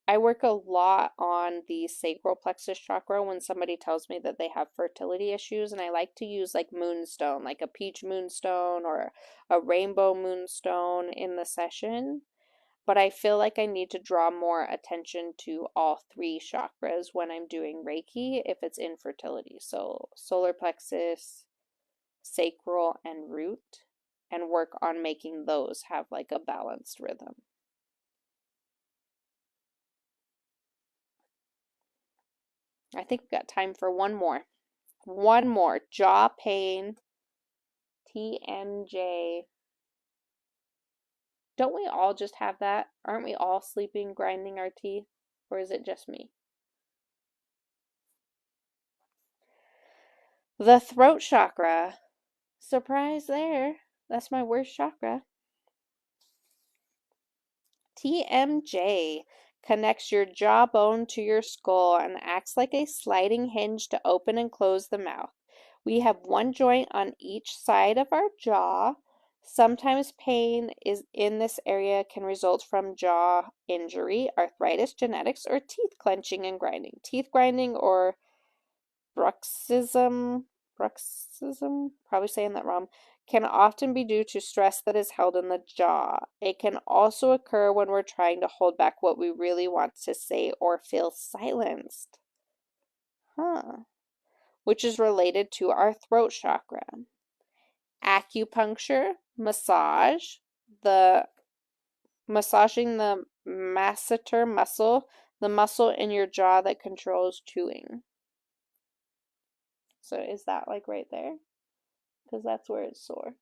I work a lot on the sacral plexus chakra when somebody tells me that they have fertility issues, and I like to use like moonstone, like a peach moonstone or a rainbow moonstone in the session. But I feel like I need to draw more attention to all three chakras when I'm doing Reiki if it's infertility. So solar plexus, sacral, and root, and work on making those have like a balanced rhythm. I think we've got time for one more. One more. Jaw pain, TMJ. Don't we all just have that? Aren't we all sleeping, grinding our teeth? Or is it just me? The throat chakra. Surprise there. That's my worst chakra. TMJ connects your jawbone to your skull and acts like a sliding hinge to open and close the mouth. We have one joint on each side of our jaw. Sometimes pain is in this area can result from jaw injury, arthritis, genetics, or teeth clenching and grinding. Teeth grinding or bruxism, probably saying that wrong, can often be due to stress that is held in the jaw. It can also occur when we're trying to hold back what we really want to say or feel silenced. Which is related to our throat chakra. Acupuncture, massaging the masseter muscle, the muscle in your jaw that controls chewing. So is that like right there? Because that's where it's sore.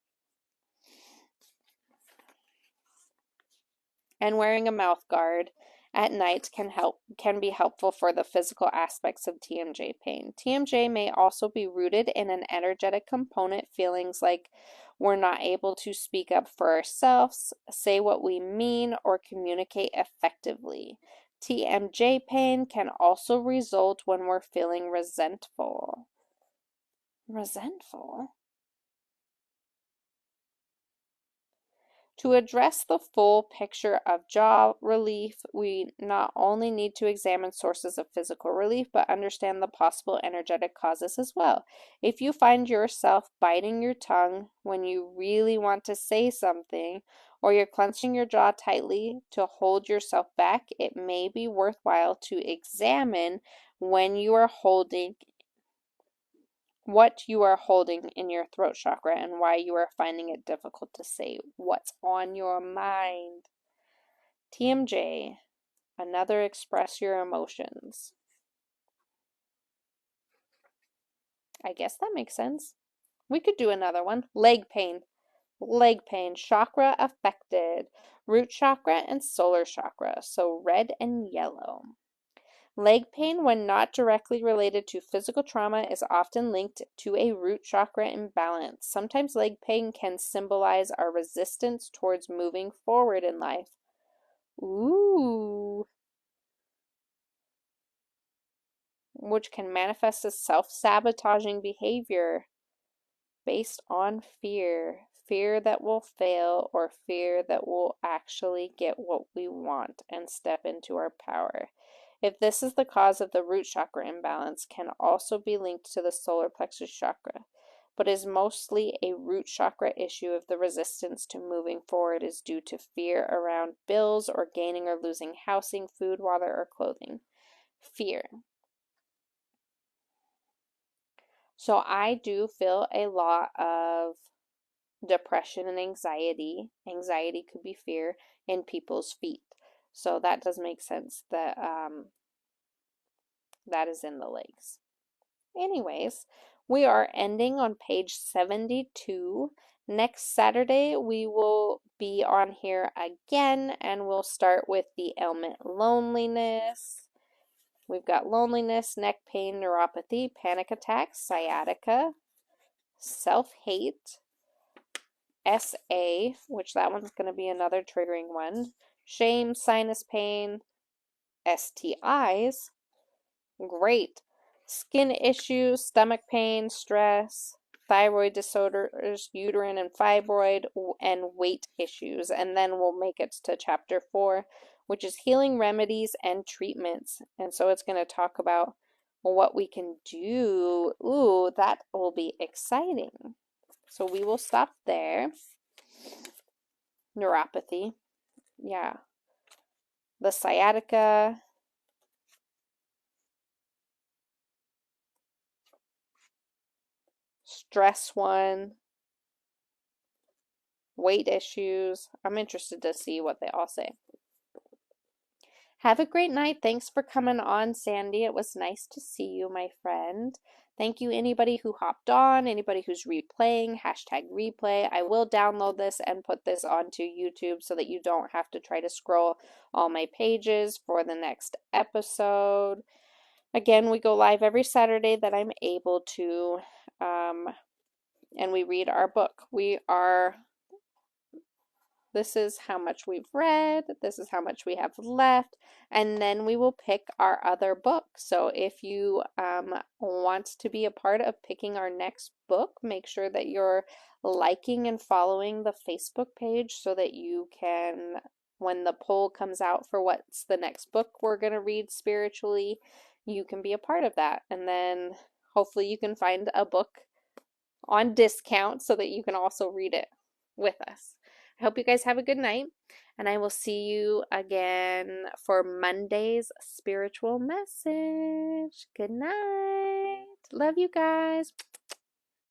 And wearing a mouth guard at night can be helpful for the physical aspects of TMJ pain. TMJ may also be rooted in an energetic component, feelings like we're not able to speak up for ourselves, say what we mean, or communicate effectively. TMJ pain can also result when we're feeling resentful. Resentful? To address the full picture of jaw relief, we not only need to examine sources of physical relief, but understand the possible energetic causes as well. If you find yourself biting your tongue when you really want to say something, or you're clenching your jaw tightly to hold yourself back, it may be worthwhile to examine when you are holding what you are holding in your throat chakra and why you are finding it difficult to say what's on your mind. TMJ, another express your emotions. I guess that makes sense. We could do another one. Leg pain. Leg pain, chakra affected. Root chakra and solar chakra, so red and yellow. Leg pain, when not directly related to physical trauma, is often linked to a root chakra imbalance. Sometimes leg pain can symbolize our resistance towards moving forward in life. Ooh. Which can manifest as self-sabotaging behavior based on fear. Fear that we'll fail or fear that we'll actually get what we want and step into our power. If this is the cause of the root chakra imbalance, can also be linked to the solar plexus chakra, but is mostly a root chakra issue if the resistance to moving forward is due to fear around bills or gaining or losing housing, food, water, or clothing. Fear. So I do feel a lot of depression and anxiety. Anxiety could be fear in people's feet. So that does make sense that that is in the legs. Anyways, we are ending on page 72. Next Saturday, we will be on here again, and we'll start with the ailment loneliness. We've got loneliness, neck pain, neuropathy, panic attacks, sciatica, self-hate, SA, which that one's going to be another triggering one, shame, sinus pain, STIs, great, skin issues, stomach pain, stress, thyroid disorders, uterine and fibroid, and weight issues. And then we'll make it to chapter 4, which is healing remedies and treatments. And so it's going to talk about what we can do. Ooh, that will be exciting. So we will stop there. Neuropathy. Yeah. The sciatica. Stress one. Weight issues. I'm interested to see what they all say. Have a great night. Thanks for coming on, Sandy. It was nice to see you, my friend. Thank you, anybody who hopped on, anybody who's replaying, hashtag replay. I will download this and put this onto YouTube so that you don't have to try to scroll all my pages for the next episode. Again, we go live every Saturday that I'm able to, and we read our book. This is how much we've read, this is how much we have left, and then we will pick our other book. So if you want to be a part of picking our next book, make sure that you're liking and following the Facebook page so that you can, when the poll comes out for what's the next book we're going to read spiritually, you can be a part of that. And then hopefully you can find a book on discount so that you can also read it with us. I hope you guys have a good night, and I will see you again for Monday's spiritual message. Good night. Love you guys.